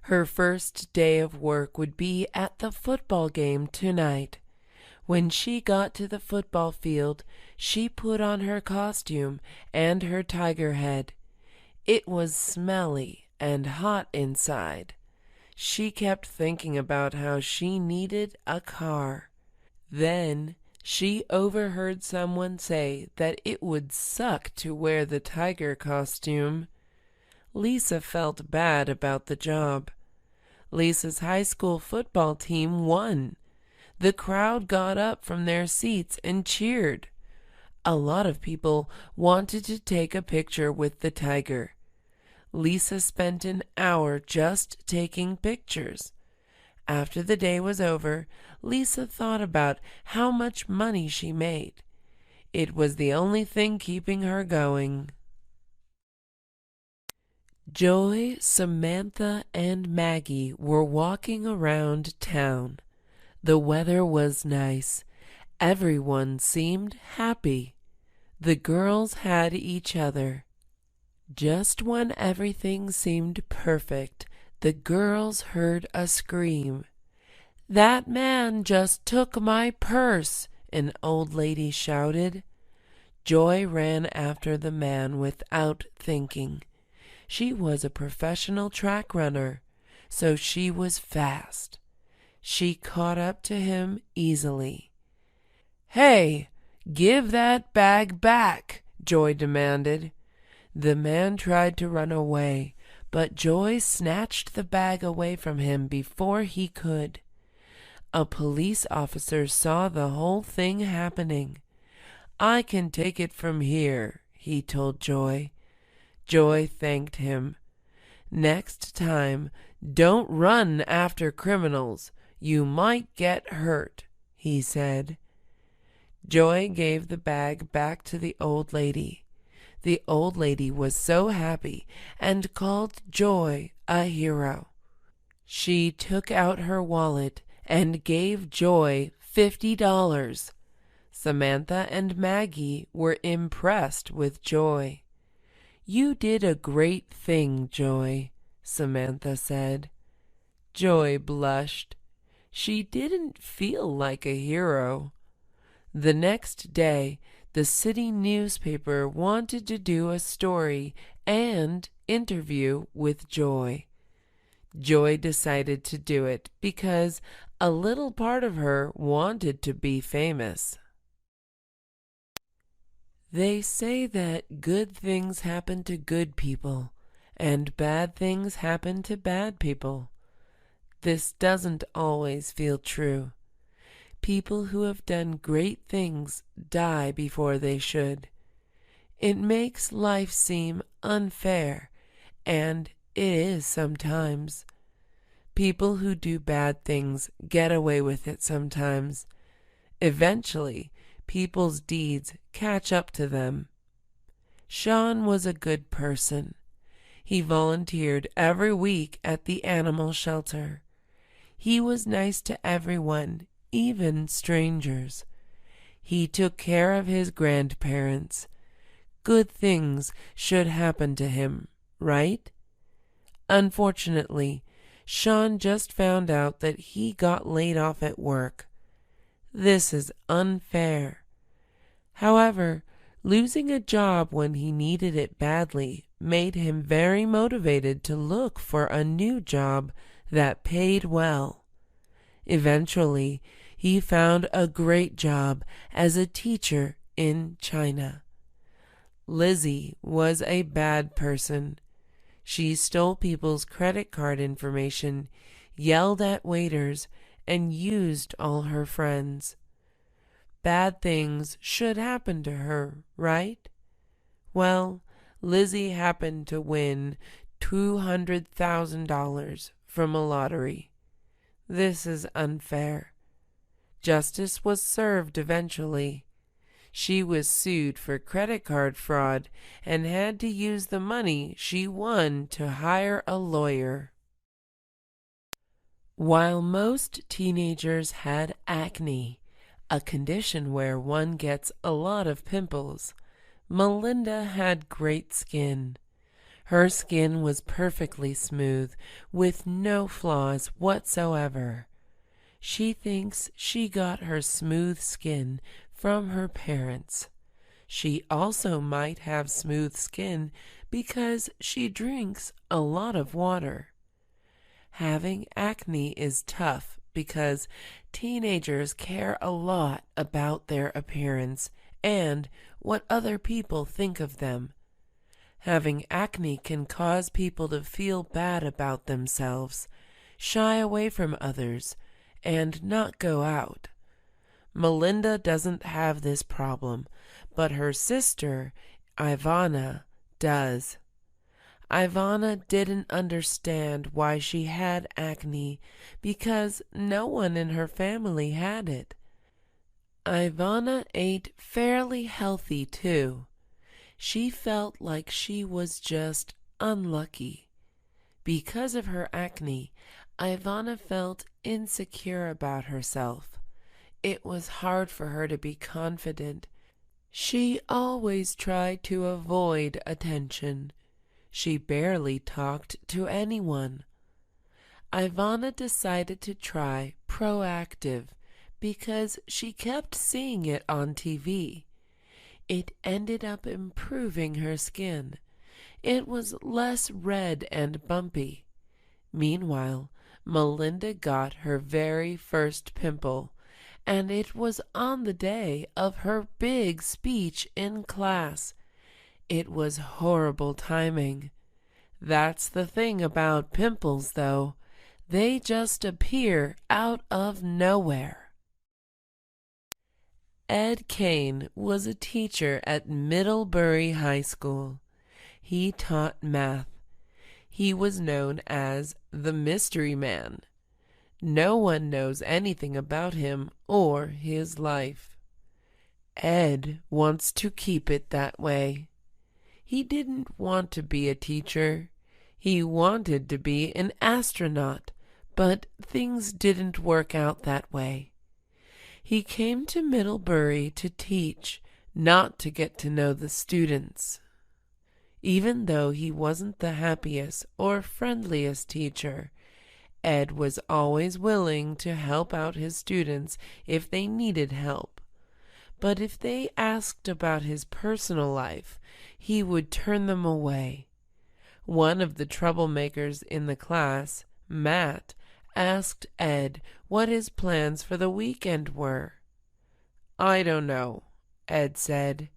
Her first day of work would be at the football game tonight. When she got to the football field, she put on her costume and her tiger head. It was smelly and hot inside. She kept thinking about how she needed a car. Then She overheard someone say that it would suck to wear the tiger costume. Lisa felt bad about the job. Lisa's high school football team won. The crowd got up from their seats and cheered. A lot of people wanted to take a picture with the tiger. Lisa spent an hour just taking pictures. After the day was over, Lisa thought about how much money she made. It was the only thing keeping her going. Joy, Samantha, and Maggie were walking around town. The weather was nice. Everyone seemed happy. The girls had each other. Just when everything seemed perfect, the girls heard a scream. "That man just took my purse," an old lady shouted. Joy ran after the man without thinking. She was a professional track runner, so she was fast. She caught up to him easily. "Hey, give that bag back," Joy demanded. The man tried to run away, but Joy snatched the bag away from him before he could. A police officer saw the whole thing happening. "I can take it from here," he told Joy. Joy thanked him. "Next time, don't run after criminals. You might get hurt," he said. Joy gave the bag back to the old lady. The old lady was so happy and called Joy a hero. She took out her wallet and gave Joy $50. Samantha and Maggie were impressed with Joy. "You did a great thing, Joy," Samantha said. Joy blushed. She didn't feel like a hero. The next day, the city newspaper wanted to do a story and interview with Joy. Joy decided to do it because a little part of her wanted to be famous. They say that good things happen to good people and bad things happen to bad people. This doesn't always feel true. People who have done great things die before they should. It makes life seem unfair, and it is sometimes. People who do bad things get away with it sometimes. Eventually, people's deeds catch up to them. Sean was a good person. He volunteered every week at the animal shelter. He was nice to everyone, even strangers. He took care of his grandparents. Good things should happen to him, right? Unfortunately, Sean just found out that he got laid off at work. This is unfair. However, losing a job when he needed it badly made him very motivated to look for a new job that paid well. Eventually, he found a great job as a teacher in China. Lizzie was a bad person. She stole people's credit card information, yelled at waiters, and used all her friends. Bad things should happen to her, right? Well, Lizzie happened to win $200,000 from a lottery. This is unfair. Justice was served eventually. She was sued for credit card fraud and had to use the money she won to hire a lawyer. While most teenagers had acne, a condition where one gets a lot of pimples, Melinda had great skin. Her skin was perfectly smooth, with no flaws whatsoever. She thinks she got her smooth skin from her parents. She also might have smooth skin because she drinks a lot of water. Having acne is tough because teenagers care a lot about their appearance and what other people think of them. Having acne can cause people to feel bad about themselves, shy away from others, and not go out. Melinda doesn't have this problem, but her sister, Ivana, does. Ivana didn't understand why she had acne because no one in her family had it. Ivana ate fairly healthy too. She felt like she was just unlucky. Because of her acne, Ivana felt insecure about herself. It was hard for her to be confident. She always tried to avoid attention. She barely talked to anyone. Ivana decided to try Proactive because she kept seeing it on TV. It ended up improving her skin. It was less red and bumpy. Meanwhile, Melinda got her very first pimple, and it was on the day of her big speech in class. It was horrible timing. That's the thing about pimples, though. They just appear out of nowhere. Ed Kane was a teacher at Middlebury High School. He taught math. He was known as the Mystery Man. No one knows anything about him or his life. Ed wants to keep it that way. He didn't want to be a teacher. He wanted to be an astronaut, but things didn't work out that way. He came to Middlebury to teach, not to get to know the students. Even though he wasn't the happiest or friendliest teacher, Ed was always willing to help out his students if they needed help. But if they asked about his personal life, he would turn them away. One of the troublemakers in the class, Matt, asked Ed what his plans for the weekend were. "I don't know," Ed said.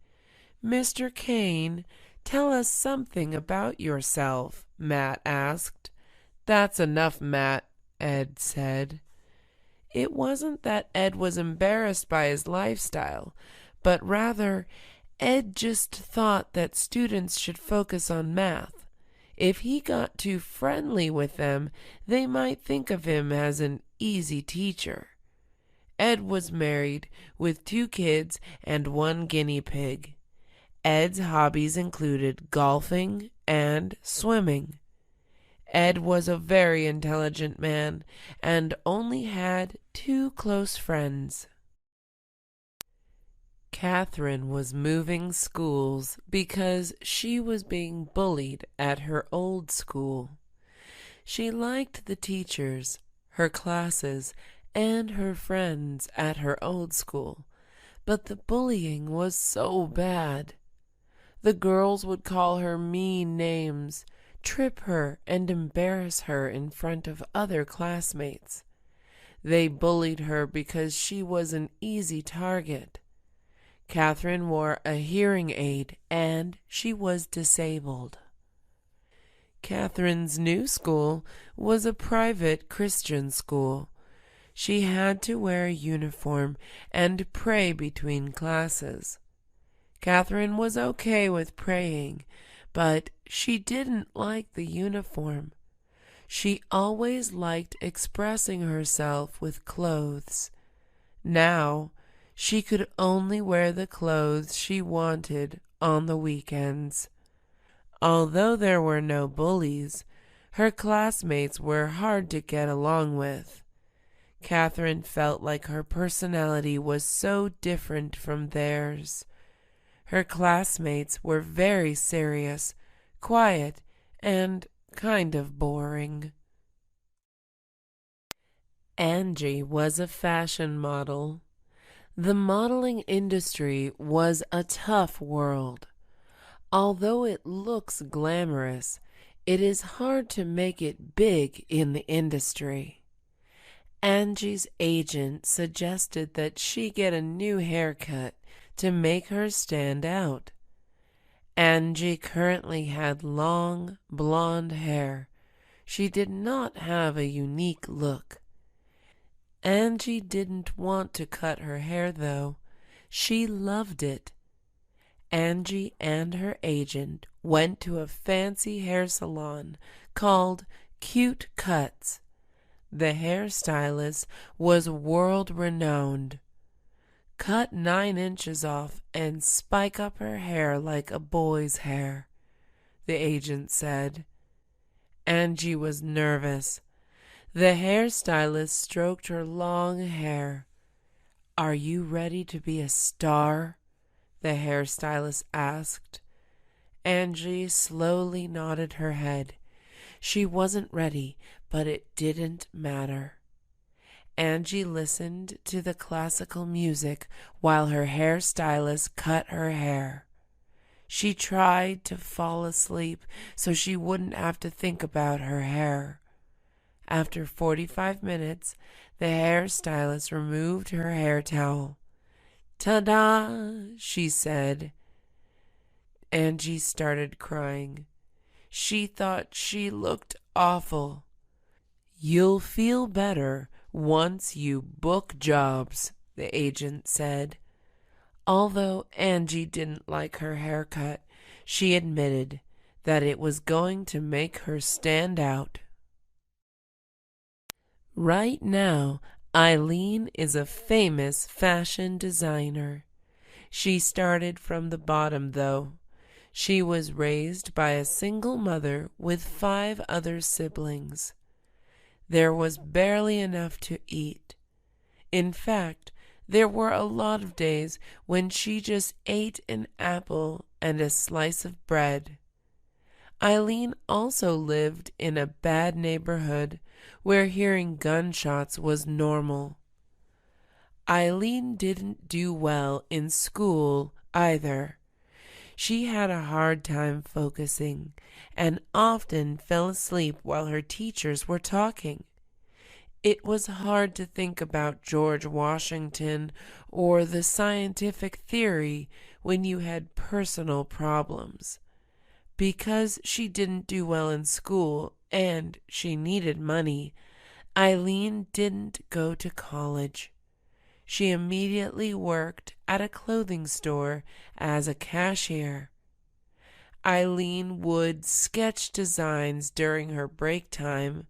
"Mr. Kane, tell us something about yourself," Matt asked. "That's enough, Matt," Ed said. It wasn't that Ed was embarrassed by his lifestyle, but rather Ed just thought that students should focus on math. If he got too friendly with them, they might think of him as an easy teacher. Ed was married with 2 kids and 1 guinea pig. Ed's hobbies included golfing and swimming. Ed was a very intelligent man and only had 2 close friends. Catherine was moving schools because she was being bullied at her old school. She liked the teachers, her classes, and her friends at her old school, but the bullying was so bad. The girls would call her mean names, trip her, and embarrass her in front of other classmates. They bullied her because she was an easy target. Catherine wore a hearing aid and she was disabled. Catherine's new school was a private Christian school. She had to wear a uniform and pray between classes. Catherine was okay with praying, but she didn't like the uniform. She always liked expressing herself with clothes. Now, she could only wear the clothes she wanted on the weekends. Although there were no bullies, her classmates were hard to get along with. Catherine felt like her personality was so different from theirs. Her classmates were very serious, quiet, and kind of boring. Angie was a fashion model. The modeling industry was a tough world. Although it looks glamorous, it is hard to make it big in the industry. Angie's agent suggested that she get a new haircut to make her stand out. Angie currently had long, blonde hair. She did not have a unique look. Angie didn't want to cut her hair, though. She loved it. Angie and her agent went to a fancy hair salon called Cute Cuts. The hairstylist was world-renowned. Cut 9 inches off and spike up her hair like a boy's hair, the agent said. Angie was nervous. The hairstylist stroked her long hair. "Are you ready to be a star?" the hairstylist asked. Angie slowly nodded her head. She wasn't ready, but it didn't matter. Angie listened to the classical music while her hairstylist cut her hair. She tried to fall asleep so she wouldn't have to think about her hair. After 45 minutes, the hairstylist removed her hair towel. "Ta-da!" she said. Angie started crying. She thought she looked awful. "You'll feel better once you book jobs," the agent said. Although Angie didn't like her haircut, she admitted that it was going to make her stand out. Right now, Eileen is a famous fashion designer. She started from the bottom, though. She was raised by a single mother with 5 other siblings. There was barely enough to eat. In fact, there were a lot of days when she just ate an apple and a slice of bread. Eileen also lived in a bad neighborhood where hearing gunshots was normal. Eileen didn't do well in school either. She had a hard time focusing and often fell asleep while her teachers were talking. It was hard to think about George Washington or the scientific theory when you had personal problems. Because she didn't do well in school and she needed money, Eileen didn't go to college. She immediately worked at a clothing store as a cashier. Eileen would sketch designs during her break time.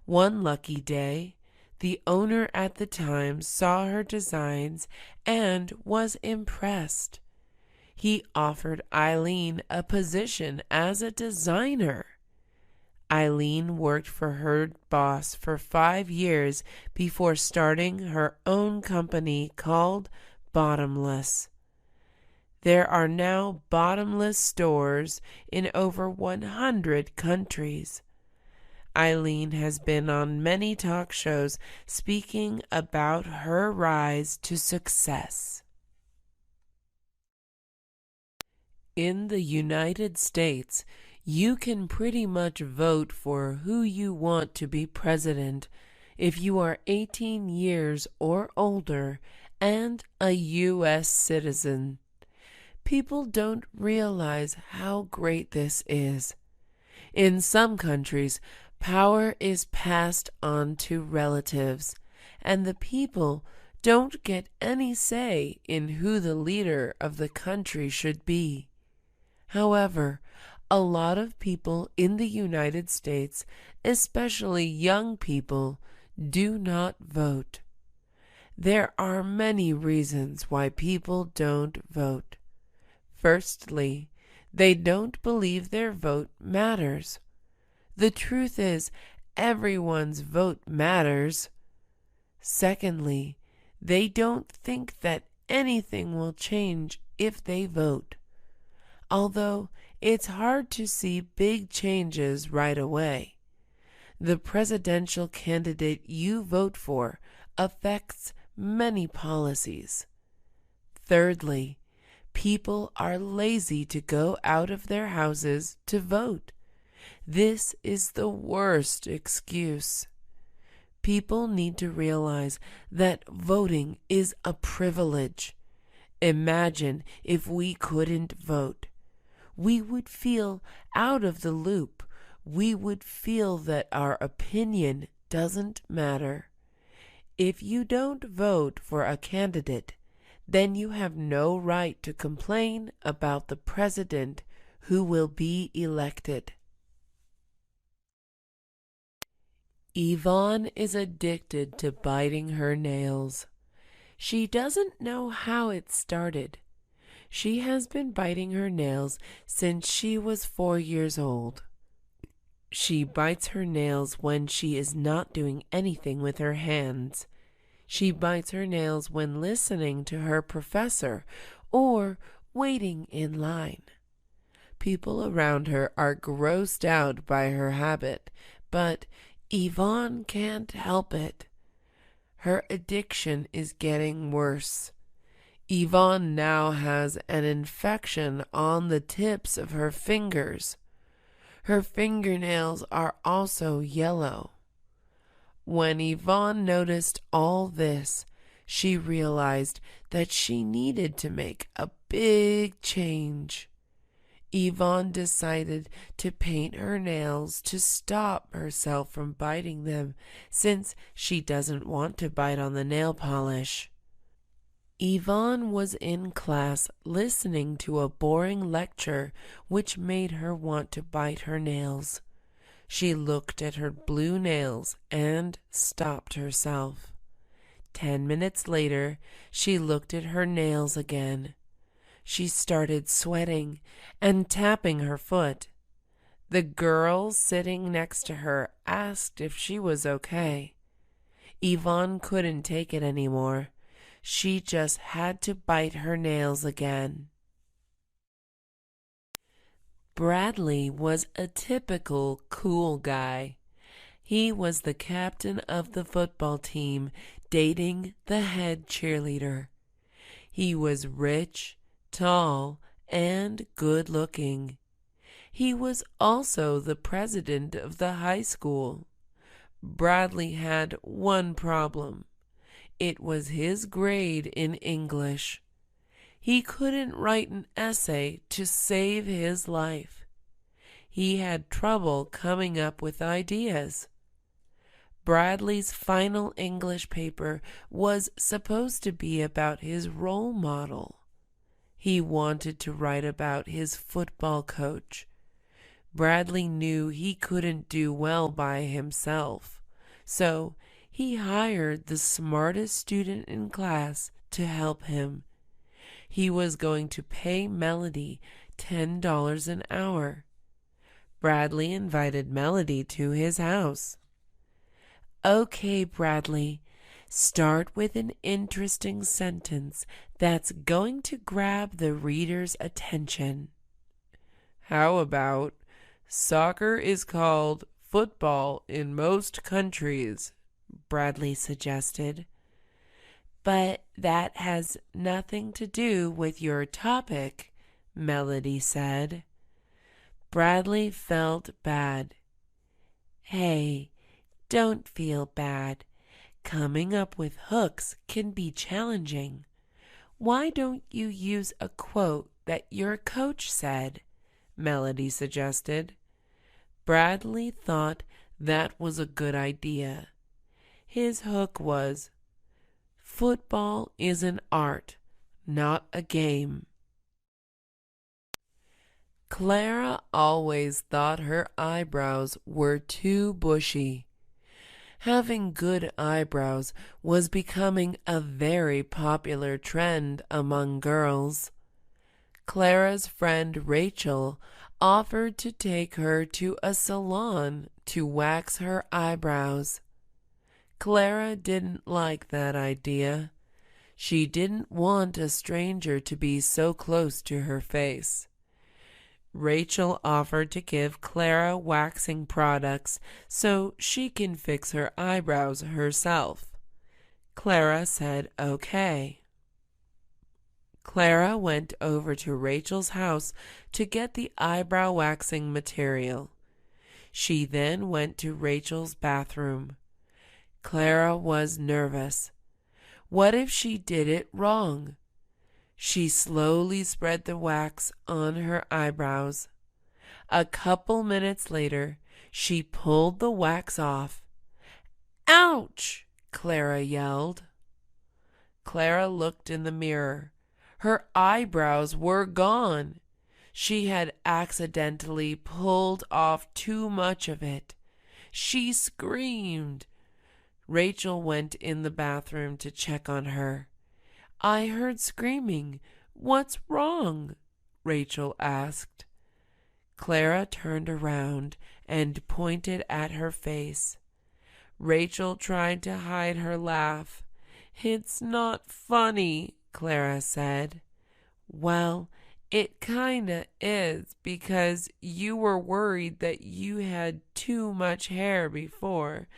One lucky day, the owner at the time saw her designs and was impressed. He offered Eileen a position as a designer. Eileen worked for her boss for 5 years before starting her own company called Bottomless. There are now Bottomless stores in over 100 countries. Eileen has been on many talk shows speaking about her rise to success. In the United States, you can pretty much vote for who you want to be president if you are 18 years or older and a U.S. citizen. People don't realize how great this is. In some countries, power is passed on to relatives, and the people don't get any say in who the leader of the country should be. However, a lot of people in the United States, especially young people, do not vote. There are many reasons why people don't vote. Firstly, they don't believe their vote matters. The truth is, everyone's vote matters. Secondly, they don't think that anything will change if they vote. Although it's hard to see big changes right away. The presidential candidate you vote for affects many policies. Thirdly, people are lazy to go out of their houses to vote. This is the worst excuse. People need to realize that voting is a privilege. Imagine if we couldn't vote. We would feel out of the loop. We would feel that our opinion doesn't matter. If you don't vote for a candidate, then you have no right to complain about the president who will be elected. Yvonne is addicted to biting her nails. She doesn't know how it started. She has been biting her nails since she was 4 years old. She bites her nails when she is not doing anything with her hands. She bites her nails when listening to her professor or waiting in line. People around her are grossed out by her habit, but Yvonne can't help it. Her addiction is getting worse. Yvonne now has an infection on the tips of her fingers. Her fingernails are also yellow. When Yvonne noticed all this, she realized that she needed to make a big change. Yvonne decided to paint her nails to stop herself from biting them, since she doesn't want to bite on the nail polish. Yvonne was in class listening to a boring lecture which made her want to bite her nails. She looked at her blue nails and stopped herself. 10 minutes later, she looked at her nails again. She started sweating and tapping her foot. The girl sitting next to her asked if she was okay. Yvonne couldn't take it anymore. She just had to bite her nails again. Bradley was a typical cool guy. He was the captain of the football team, dating the head cheerleader. He was rich, tall, and good-looking. He was also the president of the high school. Bradley had one problem. It was his grade in English. He couldn't write an essay to save his life. He had trouble coming up with ideas. Bradley's final English paper was supposed to be about his role model. He wanted to write about his football coach. Bradley knew he couldn't do well by himself, so he hired the smartest student in class to help him. He was going to pay Melody $10 an hour. Bradley invited Melody to his house. "Okay, Bradley, start with an interesting sentence that's going to grab the reader's attention." "How about, soccer is called football in most countries," Bradley suggested. "But that has nothing to do with your topic," Melody said. Bradley felt bad. "Hey, don't feel bad. Coming up with hooks can be challenging. Why don't you use a quote that your coach said?" Melody suggested. Bradley thought that was a good idea. His hook was, "Football is an art, not a game." Clara always thought her eyebrows were too bushy. Having good eyebrows was becoming a very popular trend among girls. Clara's friend Rachel offered to take her to a salon to wax her eyebrows. Clara didn't like that idea. She didn't want a stranger to be so close to her face. Rachel offered to give Clara waxing products so she can fix her eyebrows herself. Clara said okay. Clara went over to Rachel's house to get the eyebrow waxing material. She then went to Rachel's bathroom. Clara was nervous. What if she did it wrong? She slowly spread the wax on her eyebrows. A couple minutes later, she pulled the wax off. "Ouch!" Clara yelled. Clara looked in the mirror. Her eyebrows were gone. She had accidentally pulled off too much of it. She screamed. Rachel went in the bathroom to check on her. "I heard screaming. What's wrong?" Rachel asked. Clara turned around and pointed at her face. Rachel tried to hide her laugh. "It's not funny," Clara said. "Well, it kinda is, because you were worried that you had too much hair before,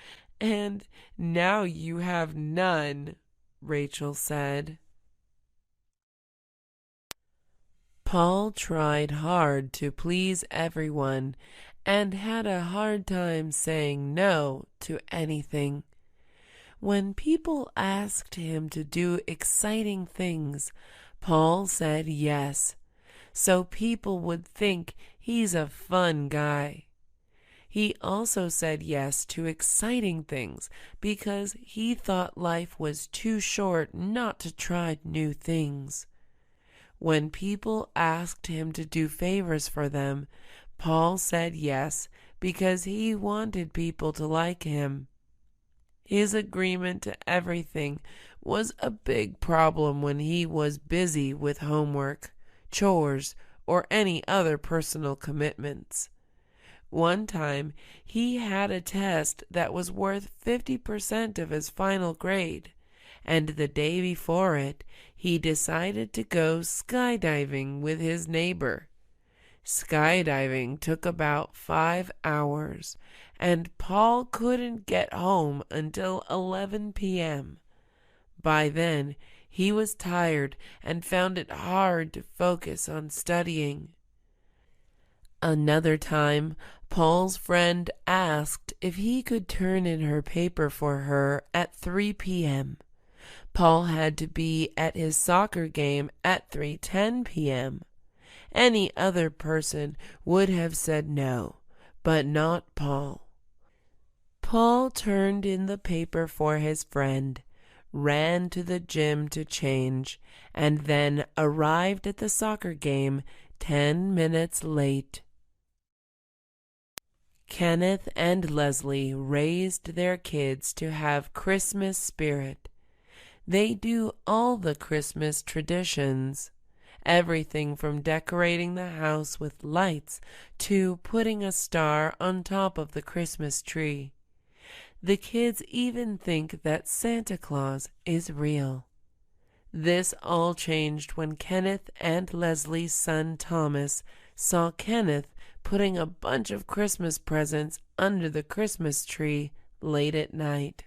and now you have none," Rachel said. Paul tried hard to please everyone and had a hard time saying no to anything. When people asked him to do exciting things, Paul said yes, so people would think he's a fun guy. He also said yes to exciting things because he thought life was too short not to try new things. When people asked him to do favors for them, Paul said yes because he wanted people to like him. His agreement to everything was a big problem when he was busy with homework, chores, or any other personal commitments. One time, he had a test that was worth 50% of his final grade, and the day before it, he decided to go skydiving with his neighbor. Skydiving took about 5 hours, and Paul couldn't get home until 11 p.m. By then, he was tired and found it hard to focus on studying. Another time, Paul's friend asked if he could turn in her paper for her at 3 p.m. Paul had to be at his soccer game at 3:10 p.m. Any other person would have said no, but not Paul. Paul turned in the paper for his friend, ran to the gym to change, and then arrived at the soccer game 10 minutes late. Kenneth and Leslie raised their kids to have Christmas spirit. They do all the Christmas traditions, everything from decorating the house with lights to putting a star on top of the Christmas tree. The kids even think that Santa Claus is real. This all changed when Kenneth and Leslie's son Thomas saw Kenneth putting a bunch of Christmas presents under the Christmas tree late at night.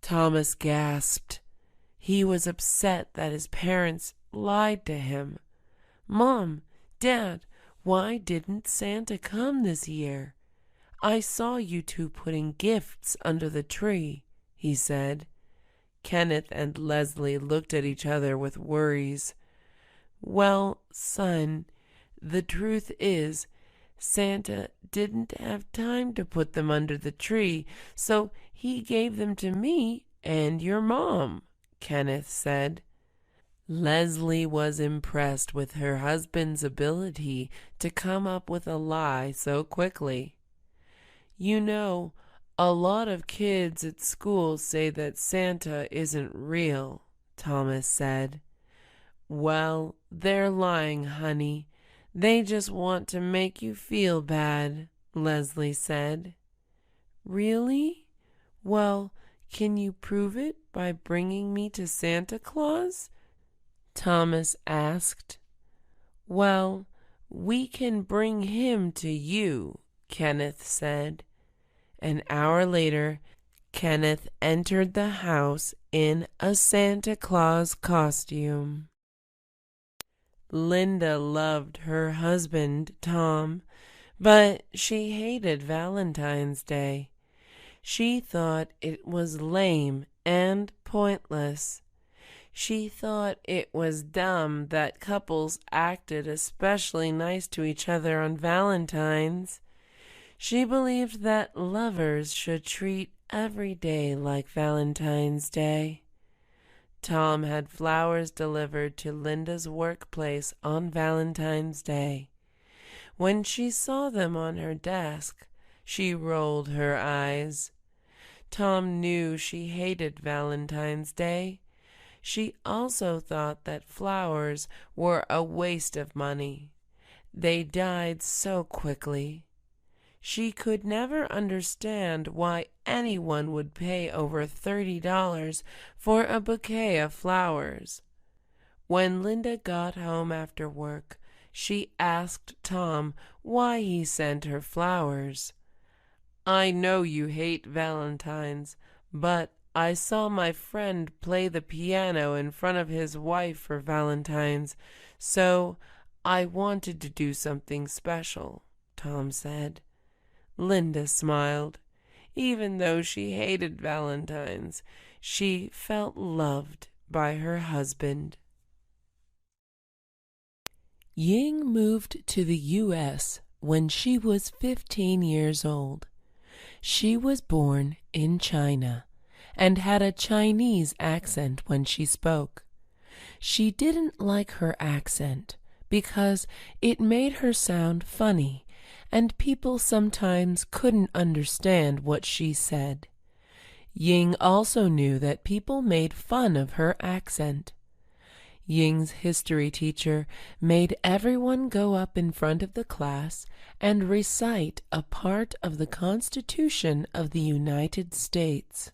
Thomas gasped. He was upset that his parents lied to him. "Mom, Dad, why didn't Santa come this year? I saw you two putting gifts under the tree," he said. Kenneth and Leslie looked at each other with worries. "Well, son, the truth is, Santa didn't have time to put them under the tree, so he gave them to me and your mom," Kenneth said. Leslie was impressed with her husband's ability to come up with a lie so quickly. "You know, a lot of kids at school say that Santa isn't real," Thomas said. "Well, they're lying, honey. They just want to make you feel bad," Leslie said. "Really? Well, can you prove it by bringing me to Santa Claus?" Thomas asked. "Well, we can bring him to you," Kenneth said. An hour later, Kenneth entered the house in a Santa Claus costume. Linda loved her husband, Tom, but she hated Valentine's Day. She thought it was lame and pointless. She thought it was dumb that couples acted especially nice to each other on Valentine's. She believed that lovers should treat every day like Valentine's Day. Tom had flowers delivered to Linda's workplace on Valentine's Day. When she saw them on her desk, she rolled her eyes. Tom knew she hated Valentine's Day. She also thought that flowers were a waste of money. They died so quickly. She could never understand why anyone would pay over $30 for a bouquet of flowers. When Linda got home after work, she asked Tom why he sent her flowers. "I know you hate Valentine's, but I saw my friend play the piano in front of his wife for Valentine's, so I wanted to do something special," Tom said. Linda smiled. Even though she hated Valentine's, she felt loved by her husband. Ying moved to the U.S. when she was 15 years old. She was born in China and had a Chinese accent when she spoke. She didn't like her accent because it made her sound funny, and people sometimes couldn't understand what she said. Ying also knew that people made fun of her accent. Ying's history teacher made everyone go up in front of the class and recite a part of the Constitution of the United States.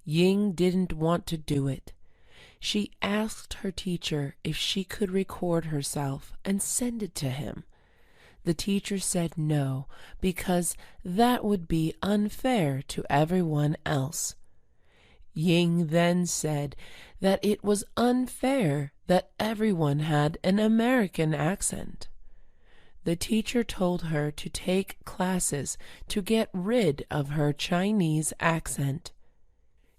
Ying didn't want to do it. She asked her teacher if she could record herself and send it to him. The teacher said no, because that would be unfair to everyone else. Ying then said that it was unfair that everyone had an American accent. The teacher told her to take classes to get rid of her Chinese accent.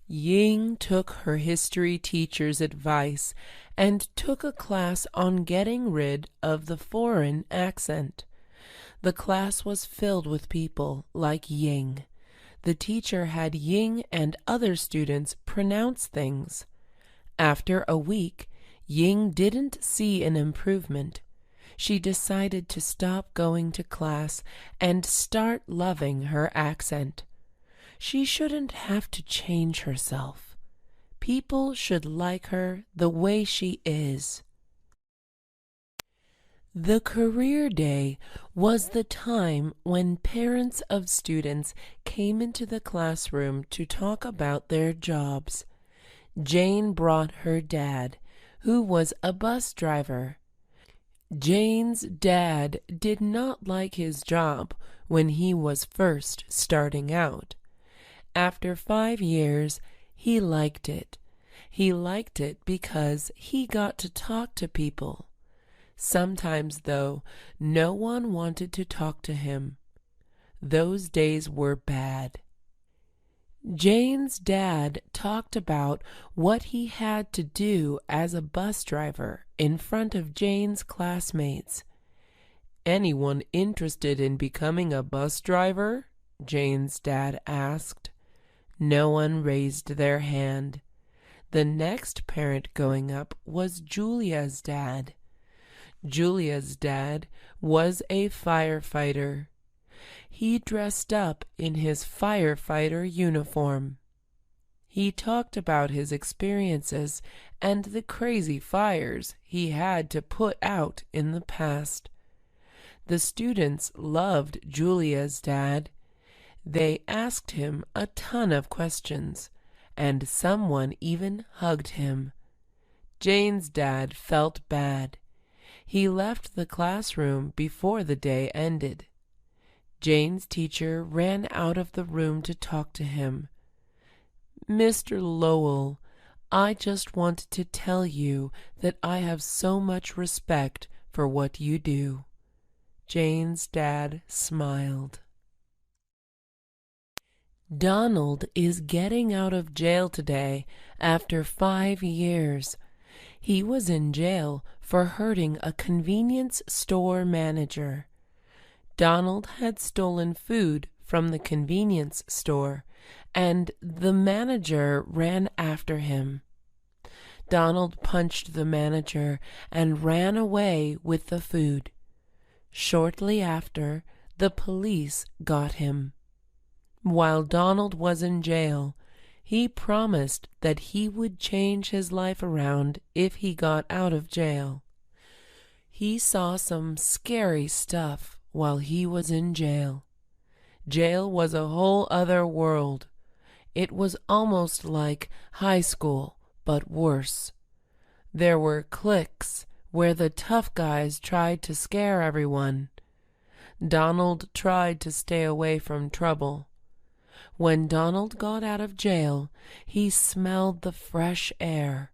Ying took her history teacher's advice and took a class on getting rid of the foreign accent. The class was filled with people like Ying. The teacher had Ying and other students pronounce things. After a week, Ying didn't see an improvement. She decided to stop going to class and start loving her accent. She shouldn't have to change herself. People should like her the way she is. The career day was the time when parents of students came into the classroom to talk about their jobs. Jane brought her dad, who was a bus driver. Jane's dad did not like his job when he was first starting out. After 5 years, he liked it. He liked it because he got to talk to people. Sometimes, though, no one wanted to talk to him. Those days were bad. Jane's dad talked about what he had to do as a bus driver in front of Jane's classmates. "Anyone interested in becoming a bus driver?" Jane's dad asked. No one raised their hand. The next parent going up was Julia's dad. Julia's dad was a firefighter. He dressed up in his firefighter uniform. He talked about his experiences and the crazy fires he had to put out in the past. The students loved Julia's dad. They asked him a ton of questions, and someone even hugged him. Jane's dad felt bad. He left the classroom before the day ended. Jane's teacher ran out of the room to talk to him. "Mr. Lowell, I just wanted to tell you that I have so much respect for what you do." Jane's dad smiled. Donald is getting out of jail today after 5 years. He was in jail for hurting a convenience store manager. Donald had stolen food from the convenience store, and the manager ran after him. Donald punched the manager and ran away with the food. Shortly after, the police got him. While Donald was in jail, he promised that he would change his life around if he got out of jail. He saw some scary stuff while he was in jail. Jail was a whole other world. It was almost like high school, but worse. There were cliques where the tough guys tried to scare everyone. Donald tried to stay away from trouble. When Donald got out of jail, he smelled the fresh air.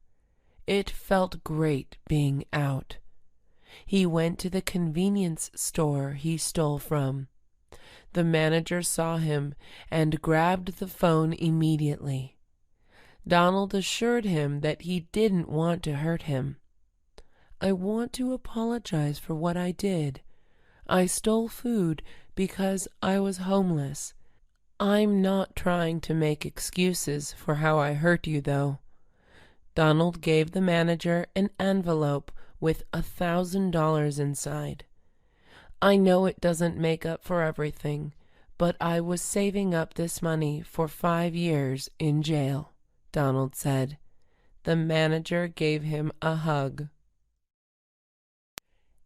It felt great being out. He went to the convenience store he stole from. The manager saw him and grabbed the phone immediately. Donald assured him that he didn't want to hurt him. "I want to apologize for what I did. I stole food because I was homeless. I'm not trying to make excuses for how I hurt you, though." Donald gave the manager an envelope with $1,000 inside. "I know it doesn't make up for everything, but I was saving up this money for 5 years in jail," Donald said. The manager gave him a hug.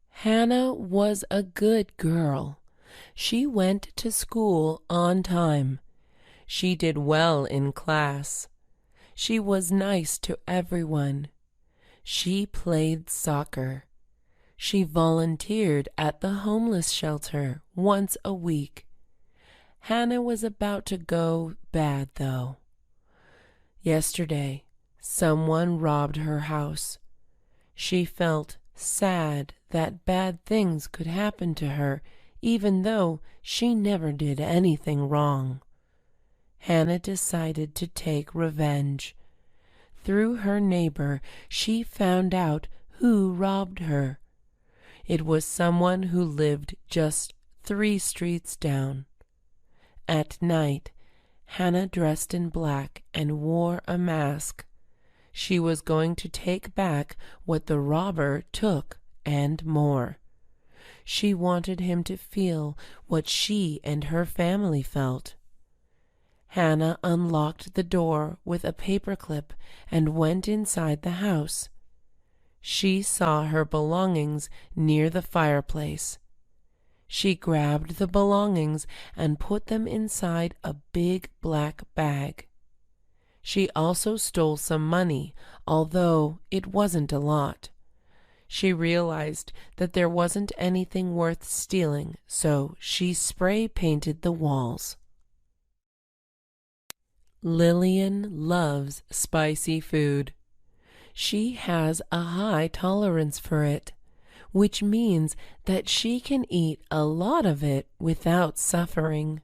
Hannah was a good girl. She went to school on time. She did well in class. She was nice to everyone. She played soccer. She volunteered at the homeless shelter once a week. Hannah was about to go bad, though. Yesterday, someone robbed her house. She felt sad that bad things could happen to her, even though she never did anything wrong. Hannah decided to take revenge. Through her neighbor, she found out who robbed her. It was someone who lived just 3 streets down. At night, Hannah dressed in black and wore a mask. She was going to take back what the robber took and more. She wanted him to feel what she and her family felt. Hannah unlocked the door with a paperclip and went inside the house. She saw her belongings near the fireplace. She grabbed the belongings and put them inside a big black bag. She also stole some money, although it wasn't a lot. She realized that there wasn't anything worth stealing, so she spray painted the walls. Lillian loves spicy food. She has a high tolerance for it, which means that she can eat a lot of it without suffering.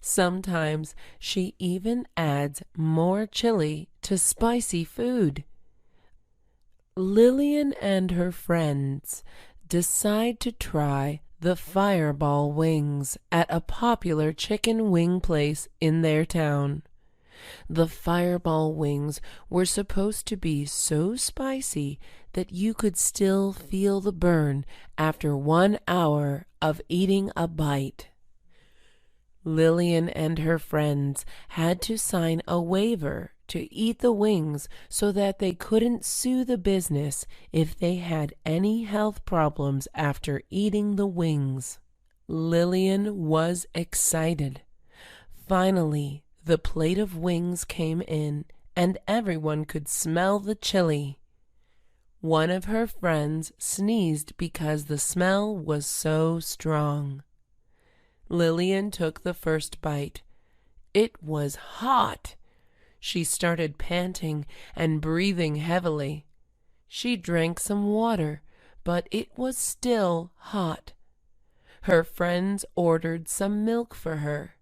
Sometimes she even adds more chili to spicy food. Lillian and her friends decide to try the fireball wings at a popular chicken wing place in their town. The fireball wings were supposed to be so spicy that you could still feel the burn after 1 hour of eating a bite. Lillian and her friends had to sign a waiver to eat the wings so that they couldn't sue the business if they had any health problems after eating the wings. Lillian was excited. Finally, the plate of wings came in, and everyone could smell the chili. One of her friends sneezed because the smell was so strong. Lillian took the first bite. It was hot. She started panting and breathing heavily. She drank some water, but it was still hot. Her friends ordered some milk for her.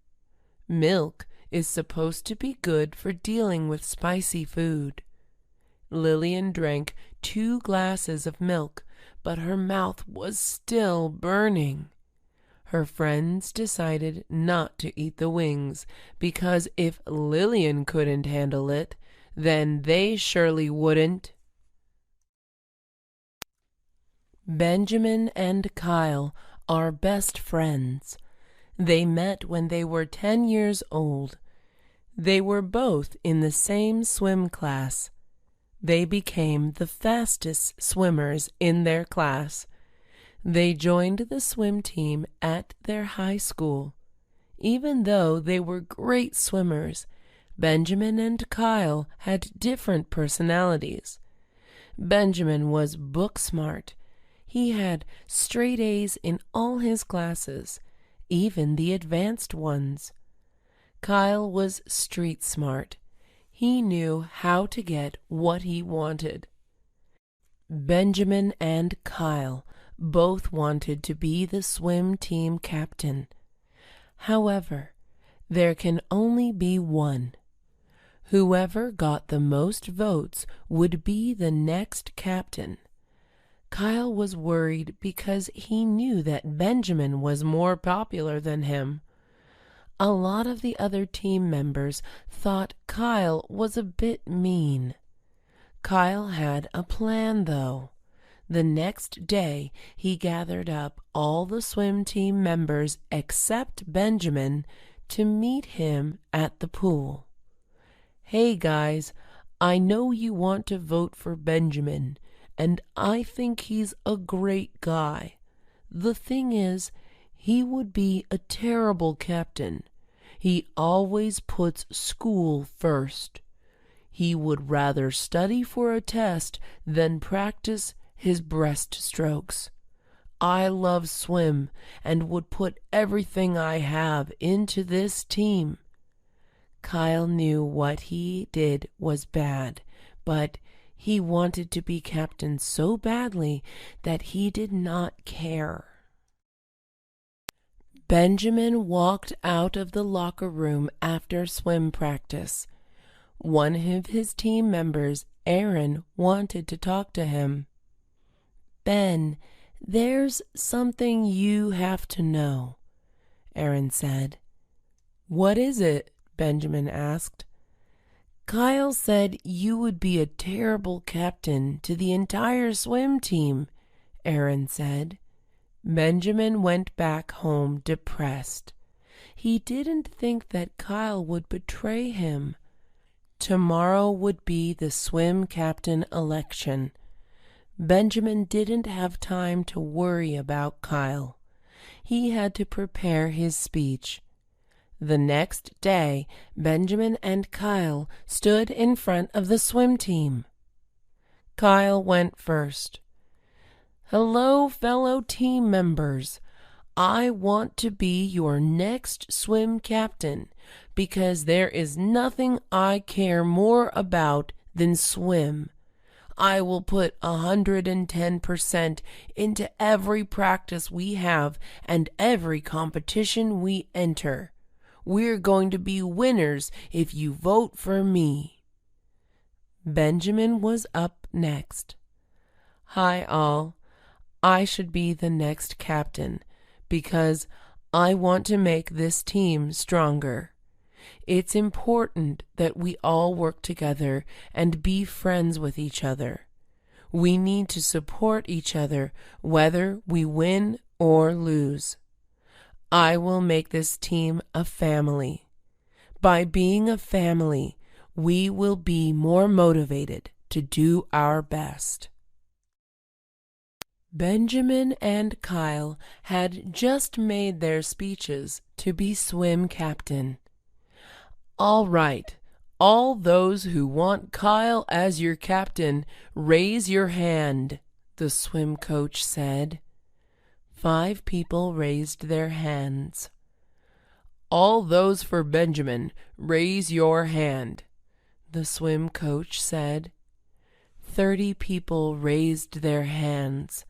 Milk is supposed to be good for dealing with spicy food. Lillian drank 2 glasses of milk, but her mouth was still burning. Her friends decided not to eat the wings because if Lillian couldn't handle it, then they surely wouldn't. Benjamin and Kyle are best friends. They met when they were 10 years old. They were both in the same swim class. They became the fastest swimmers in their class. They joined the swim team at their high school. Even though they were great swimmers, Benjamin and Kyle had different personalities. Benjamin was book smart. He had straight A's in all his classes, even the advanced ones. Kyle was street smart. He knew how to get what he wanted. Benjamin and Kyle both wanted to be the swim team captain. However, there can only be one. Whoever got the most votes would be the next captain. Kyle was worried because he knew that Benjamin was more popular than him. A lot of the other team members thought Kyle was a bit mean. Kyle had a plan, though. The next day, he gathered up all the swim team members except Benjamin to meet him at the pool. "Hey guys, I know you want to vote for Benjamin, and I think he's a great guy. The thing is, he would be a terrible captain. He always puts school first. He would rather study for a test than practice his breaststrokes. I love swim and would put everything I have into this team." Kyle knew what he did was bad, but he wanted to be captain so badly that he did not care. Benjamin walked out of the locker room after swim practice. One of his team members, Aaron, wanted to talk to him. "Ben, there's something you have to know," Aaron said. "What is it?" Benjamin asked. "Kyle said you would be a terrible captain to the entire swim team," Aaron said. Benjamin went back home depressed. He didn't think that Kyle would betray him. Tomorrow would be the swim captain election. Benjamin didn't have time to worry about Kyle. He had to prepare his speech. The next day, Benjamin and Kyle stood in front of the swim team. Kyle went first. "Hello, fellow team members. I want to be your next swim captain because there is nothing I care more about than swim. I will put 110% into every practice we have and every competition we enter. We're going to be winners if you vote for me." Benjamin was up next. "Hi all. I should be the next captain because I want to make this team stronger. It's important that we all work together and be friends with each other. We need to support each other whether we win or lose. I will make this team a family. By being a family, we will be more motivated to do our best." Benjamin and Kyle had just made their speeches to be swim captain. "All right, all those who want Kyle as your captain, raise your hand," the swim coach said. 5 people raised their hands. "All those for Benjamin, raise your hand," the swim coach said. 30 people raised their hands.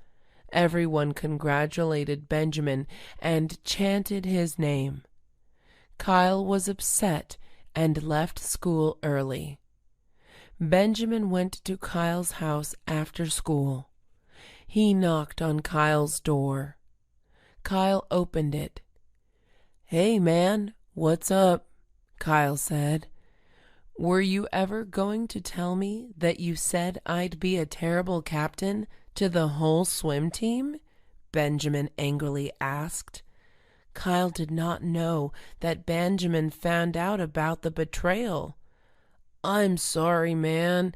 Everyone congratulated Benjamin and chanted his name. Kyle was upset and left school early. Benjamin went to Kyle's house after school. He knocked on Kyle's door. Kyle opened it. "Hey, man, what's up?" Kyle said. "Were you ever going to tell me that you said I'd be a terrible captain to the whole swim team?" Benjamin angrily asked. Kyle did not know that Benjamin found out about the betrayal. "I'm sorry, man.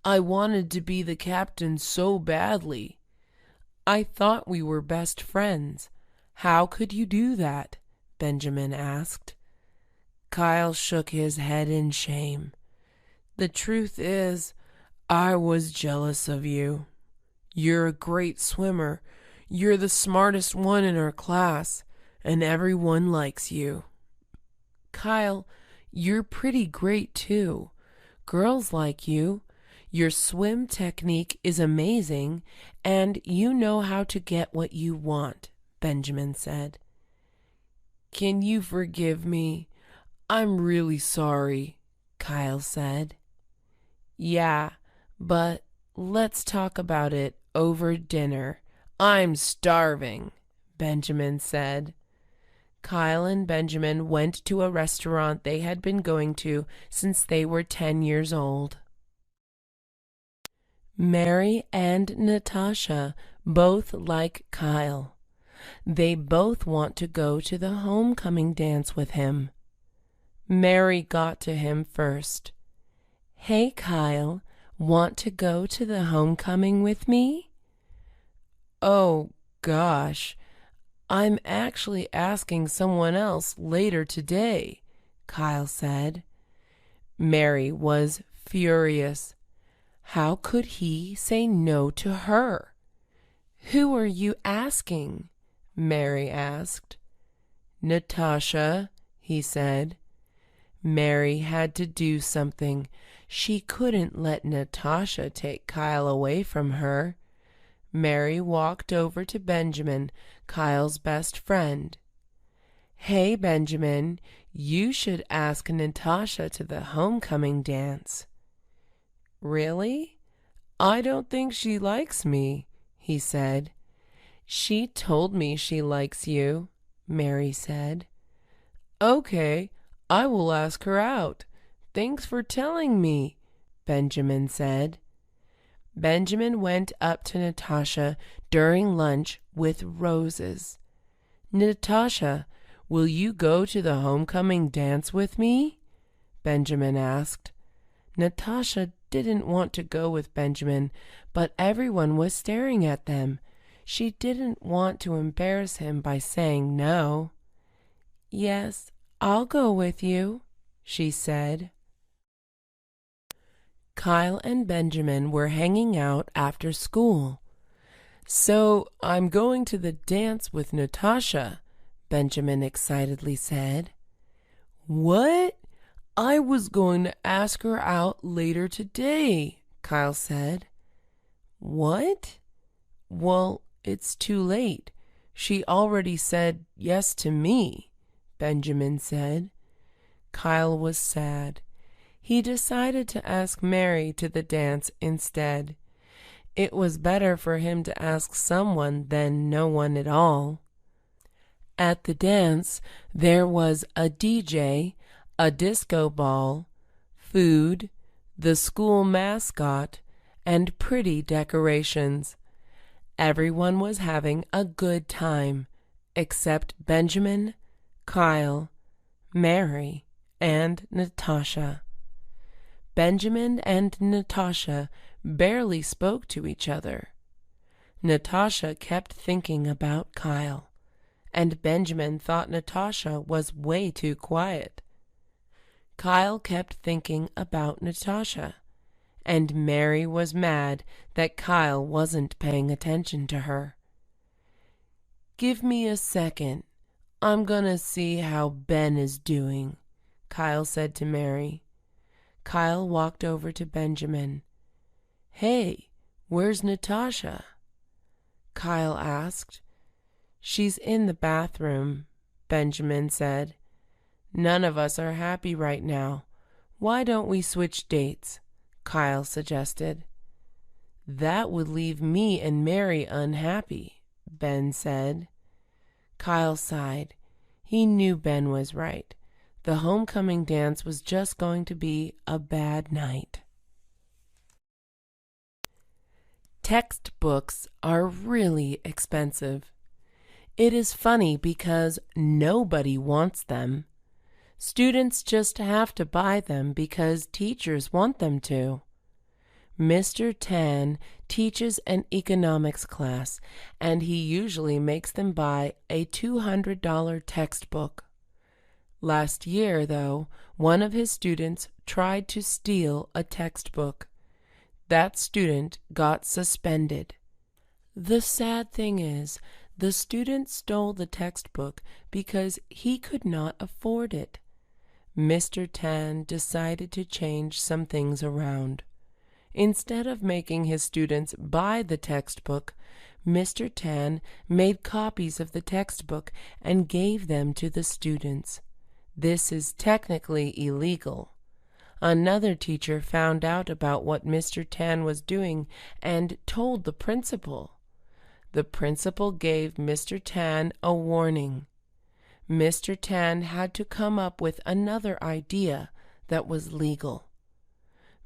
I wanted to be the captain so badly." "I thought we were best friends. How could you do that?" Benjamin asked. Kyle shook his head in shame. "The truth is, I was jealous of you. You're a great swimmer. You're the smartest one in our class, and everyone likes you." "Kyle, you're pretty great too. Girls like you. Your swim technique is amazing, and you know how to get what you want," Benjamin said. "Can you forgive me? I'm really sorry," Kyle said. "Yeah, but let's talk about it over dinner. I'm starving," Benjamin said. Kyle and Benjamin went to a restaurant they had been going to since they were 10 years old. Mary and Natasha both like Kyle. They both want to go to the homecoming dance with him. Mary got to him first. "Hey, Kyle, want to go to the homecoming with me?" "Oh, gosh. I'm actually asking someone else later today," Kyle said. Mary was furious. How could he say no to her? "Who are you asking?" Mary asked. "Natasha," he said. Mary had to do something. She couldn't let Natasha take Kyle away from her. Mary walked over to Benjamin, Kyle's best friend. "Hey, Benjamin, you should ask Natasha to the homecoming dance." "Really? I don't think she likes me," he said. "She told me she likes you," Mary said. "Okay, I will ask her out. Thanks for telling me," Benjamin said. Benjamin went up to Natasha during lunch with roses. "Natasha, will you go to the homecoming dance with me?" Benjamin asked. Natasha didn't want to go with Benjamin, but everyone was staring at them. She didn't want to embarrass him by saying no. "Yes, I'll go with you," she said. Kyle and Benjamin were hanging out after school. "So I'm going to the dance with Natasha," Benjamin excitedly said. "What? I was going to ask her out later today," Kyle said. "What? Well, it's too late. She already said yes to me," Benjamin said. Kyle was sad. He decided to ask Mary to the dance instead. It was better for him to ask someone than no one at all. At the dance, there was a DJ, a disco ball, food, the school mascot, and pretty decorations. Everyone was having a good time, except Benjamin, Kyle, Mary, and Natasha. Benjamin and Natasha barely spoke to each other. Natasha kept thinking about Kyle, and Benjamin thought Natasha was way too quiet. Kyle kept thinking about Natasha, and Mary was mad that Kyle wasn't paying attention to her. "Give me a second. I'm gonna see how Ben is doing," Kyle said to Mary. Kyle walked over to Benjamin. "Hey, where's Natasha?" Kyle asked. "She's in the bathroom," Benjamin said. None of us are happy right now. Why don't we switch dates? Kyle suggested. That would leave me and Mary unhappy, Ben said. Kyle sighed. He knew Ben was right. The homecoming dance was just going to be a bad night. Textbooks are really expensive. It is funny because nobody wants them. Students just have to buy them because teachers want them to. Mr. Tan teaches an economics class, and he usually makes them buy a $200 textbook. Last year, though, one of his students tried to steal a textbook. That student got suspended. The sad thing is, the student stole the textbook because he could not afford it. Mr. Tan decided to change some things around. Instead of making his students buy the textbook, Mr. Tan made copies of the textbook and gave them to the students. This is technically illegal. Another teacher found out about what Mr. Tan was doing and told the principal. The principal gave Mr. Tan a warning. Mr. Tan had to come up with another idea that was legal.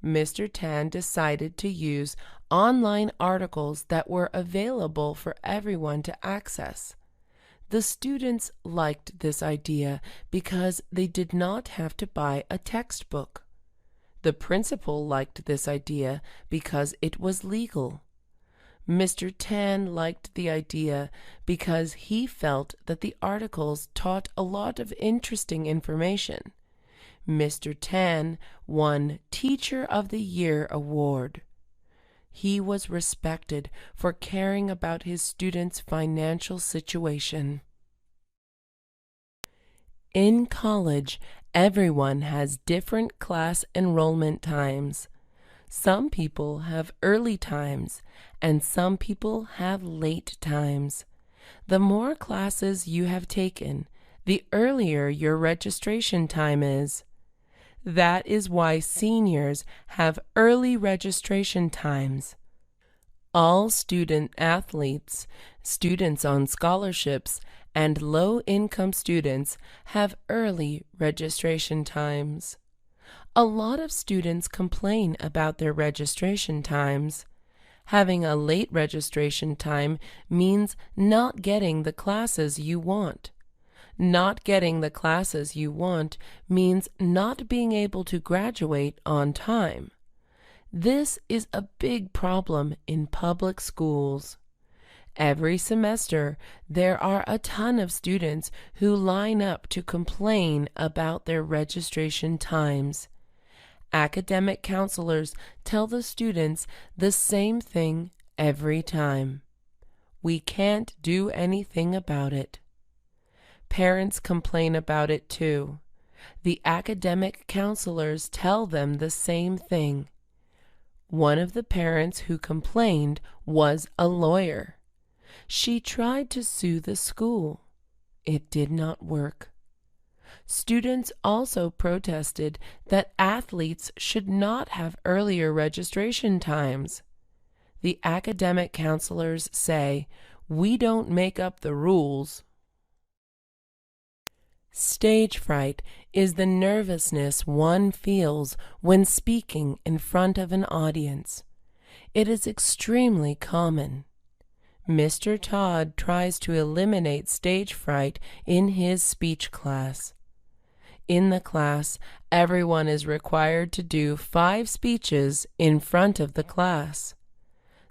Mr. Tan decided to use online articles that were available for everyone to access. The students liked this idea because they did not have to buy a textbook. The principal liked this idea because it was legal. Mr. Tan liked the idea because he felt that the articles taught a lot of interesting information. Mr. Tan won Teacher of the Year award. He was respected for caring about his students' financial situation. In college, everyone has different class enrollment times. Some people have early times, and some people have late times. The more classes you have taken, the earlier your registration time is. That is why seniors have early registration times. All student athletes, students on scholarships, and low-income students have early registration times. A lot of students complain about their registration times. Having a late registration time means not getting the classes you want. Not getting the classes you want means not being able to graduate on time. This is a big problem in public schools. Every semester, there are a ton of students who line up to complain about their registration times. Academic counselors tell the students the same thing every time. We can't do anything about it. Parents complain about it too. The academic counselors tell them the same thing. One of the parents who complained was a lawyer. She tried to sue the school. It did not work. Students also protested that athletes should not have earlier registration times. The academic counselors say, "We don't make up the rules." Stage fright is the nervousness one feels when speaking in front of an audience. It is extremely common. Mr. Todd tries to eliminate stage fright in his speech class. In the class, everyone is required to do 5 speeches in front of the class.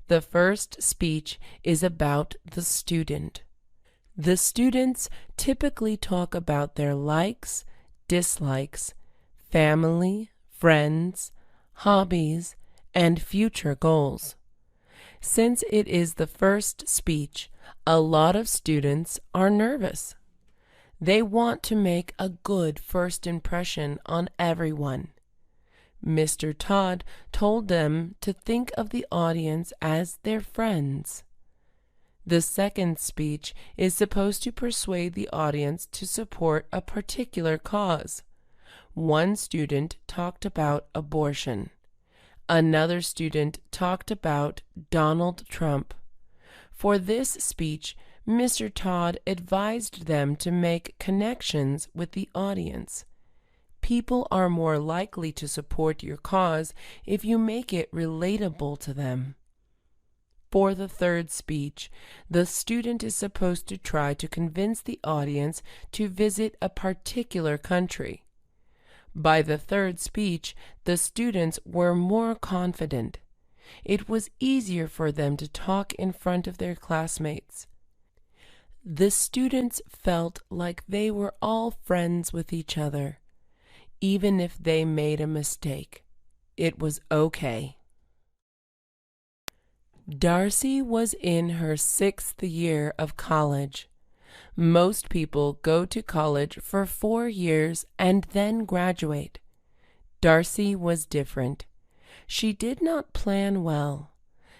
The first speech is about the student. The students typically talk about their likes, dislikes, family, friends, hobbies, and future goals. Since it is the first speech, a lot of students are nervous. They want to make a good first impression on everyone. Mr. Todd told them to think of the audience as their friends. The second speech is supposed to persuade the audience to support a particular cause. One student talked about abortion. Another student talked about Donald Trump. For this speech, Mr. Todd advised them to make connections with the audience. People are more likely to support your cause if you make it relatable to them. For the third speech, the student is supposed to try to convince the audience to visit a particular country. By the third speech, the students were more confident. It was easier for them to talk in front of their classmates. The students felt like they were all friends with each other. Even if they made a mistake, it was okay. Darcy was in her 6th year of college. Most people go to college for 4 years and then graduate. Darcy was different. She did not plan well.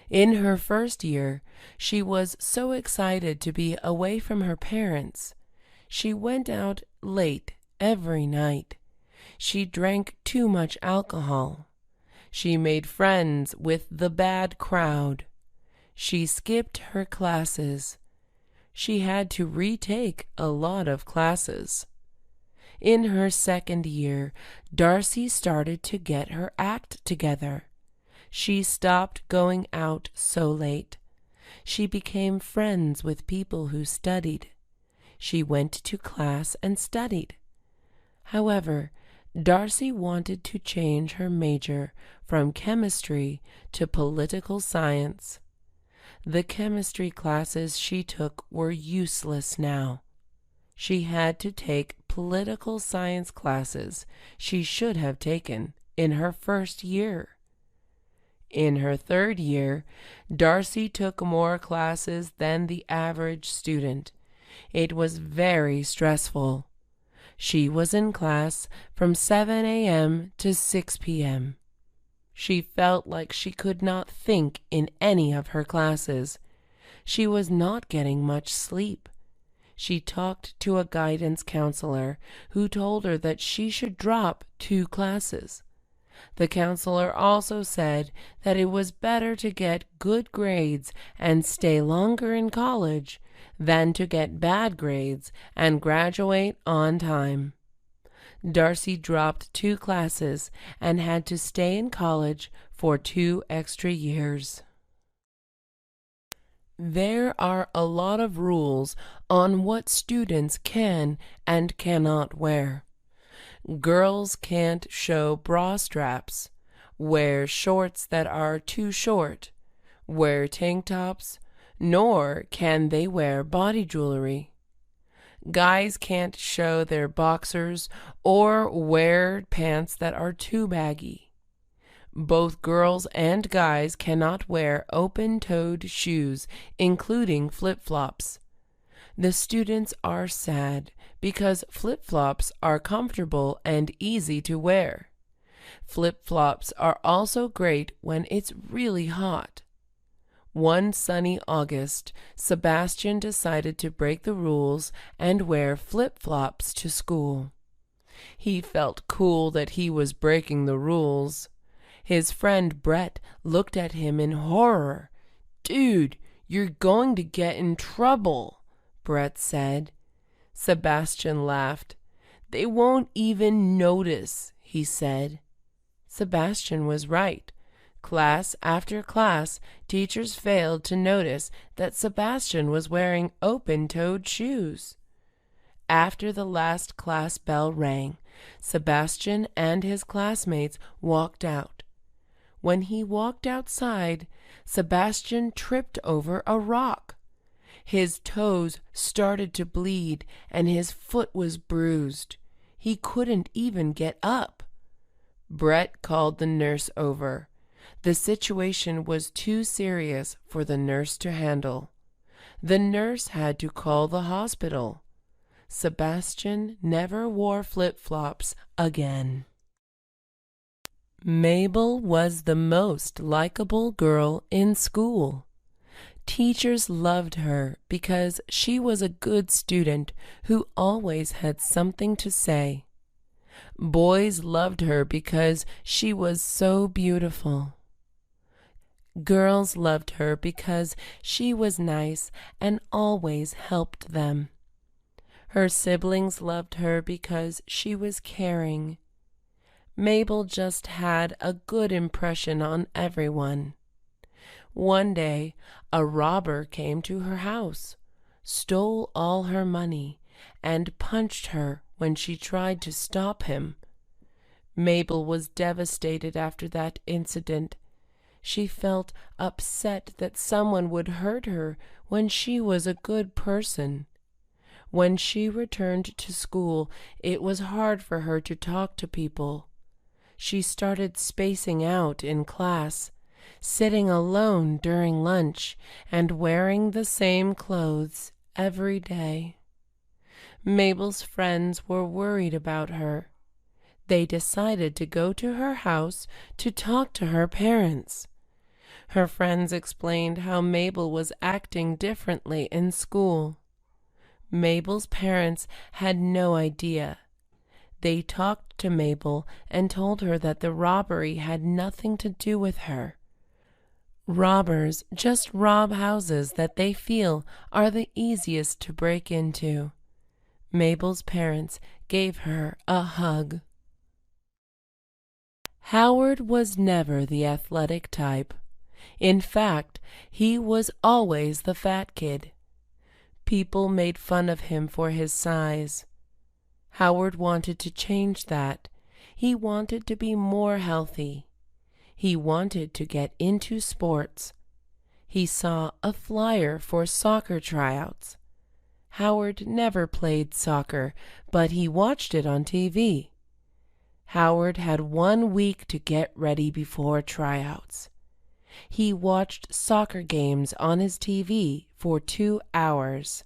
In her first year, she was so excited to be away from her parents. She went out late every night. She drank too much alcohol. She made friends with the bad crowd. She skipped her classes. She had to retake a lot of classes. In her second year, Darcy started to get her act together. She stopped going out so late. She became friends with people who studied. She went to class and studied. However, Darcy wanted to change her major from chemistry to political science. The chemistry classes she took were useless now. She had to take political science classes she should have taken in her first year. In her third year, Darcy took more classes than the average student. It was very stressful. She was in class from 7 a.m. to 6 p.m. She felt like she could not think in any of her classes. She was not getting much sleep. She talked to a guidance counselor who told her that she should drop 2 classes. The counselor also said that it was better to get good grades and stay longer in college than to get bad grades and graduate on time. Darcy dropped 2 classes and had to stay in college for 2 extra years. There are a lot of rules on what students can and cannot wear. Girls can't show bra straps, wear shorts that are too short, wear tank tops, nor can they wear body jewelry. Guys can't show their boxers or wear pants that are too baggy. Both girls and guys cannot wear open-toed shoes, including flip-flops. The students are sad because flip-flops are comfortable and easy to wear. Flip-flops are also great when it's really hot. One sunny August, Sebastian decided to break the rules and wear flip-flops to school. He felt cool that he was breaking the rules. His friend Brett looked at him in horror. "Dude, you're going to get in trouble," Brett said. Sebastian laughed. "They won't even notice," he said. Sebastian was right. Class after class, teachers failed to notice that Sebastian was wearing open-toed shoes. After the last class bell rang, Sebastian and his classmates walked out. When he walked outside, Sebastian tripped over a rock. His toes started to bleed and his foot was bruised. He couldn't even get up. Brett called the nurse over. The situation was too serious for the nurse to handle. The nurse had to call the hospital. Sebastian never wore flip-flops again. Mabel was the most likable girl in school. Teachers loved her because she was a good student who always had something to say. Boys loved her because she was so beautiful. Girls loved her because she was nice and always helped them. Her siblings loved her because she was caring. Mabel just had a good impression on everyone. One day, a robber came to her house, stole all her money, and punched her when she tried to stop him. Mabel was devastated after that incident. She felt upset that someone would hurt her when she was a good person. When she returned to school, it was hard for her to talk to people. She started spacing out in class, sitting alone during lunch, and wearing the same clothes every day. Mabel's friends were worried about her. They decided to go to her house to talk to her parents. Her friends explained how Mabel was acting differently in school. Mabel's parents had no idea. They talked to Mabel and told her that the robbery had nothing to do with her. Robbers just rob houses that they feel are the easiest to break into. Mabel's parents gave her a hug. Howard was never the athletic type. In fact, he was always the fat kid. People made fun of him for his size. Howard wanted to change that. He wanted to be more healthy. He wanted to get into sports. He saw a flyer for soccer tryouts. Howard never played soccer, but he watched it on TV. Howard had 1 week to get ready before tryouts. He watched soccer games on his TV for 2 hours.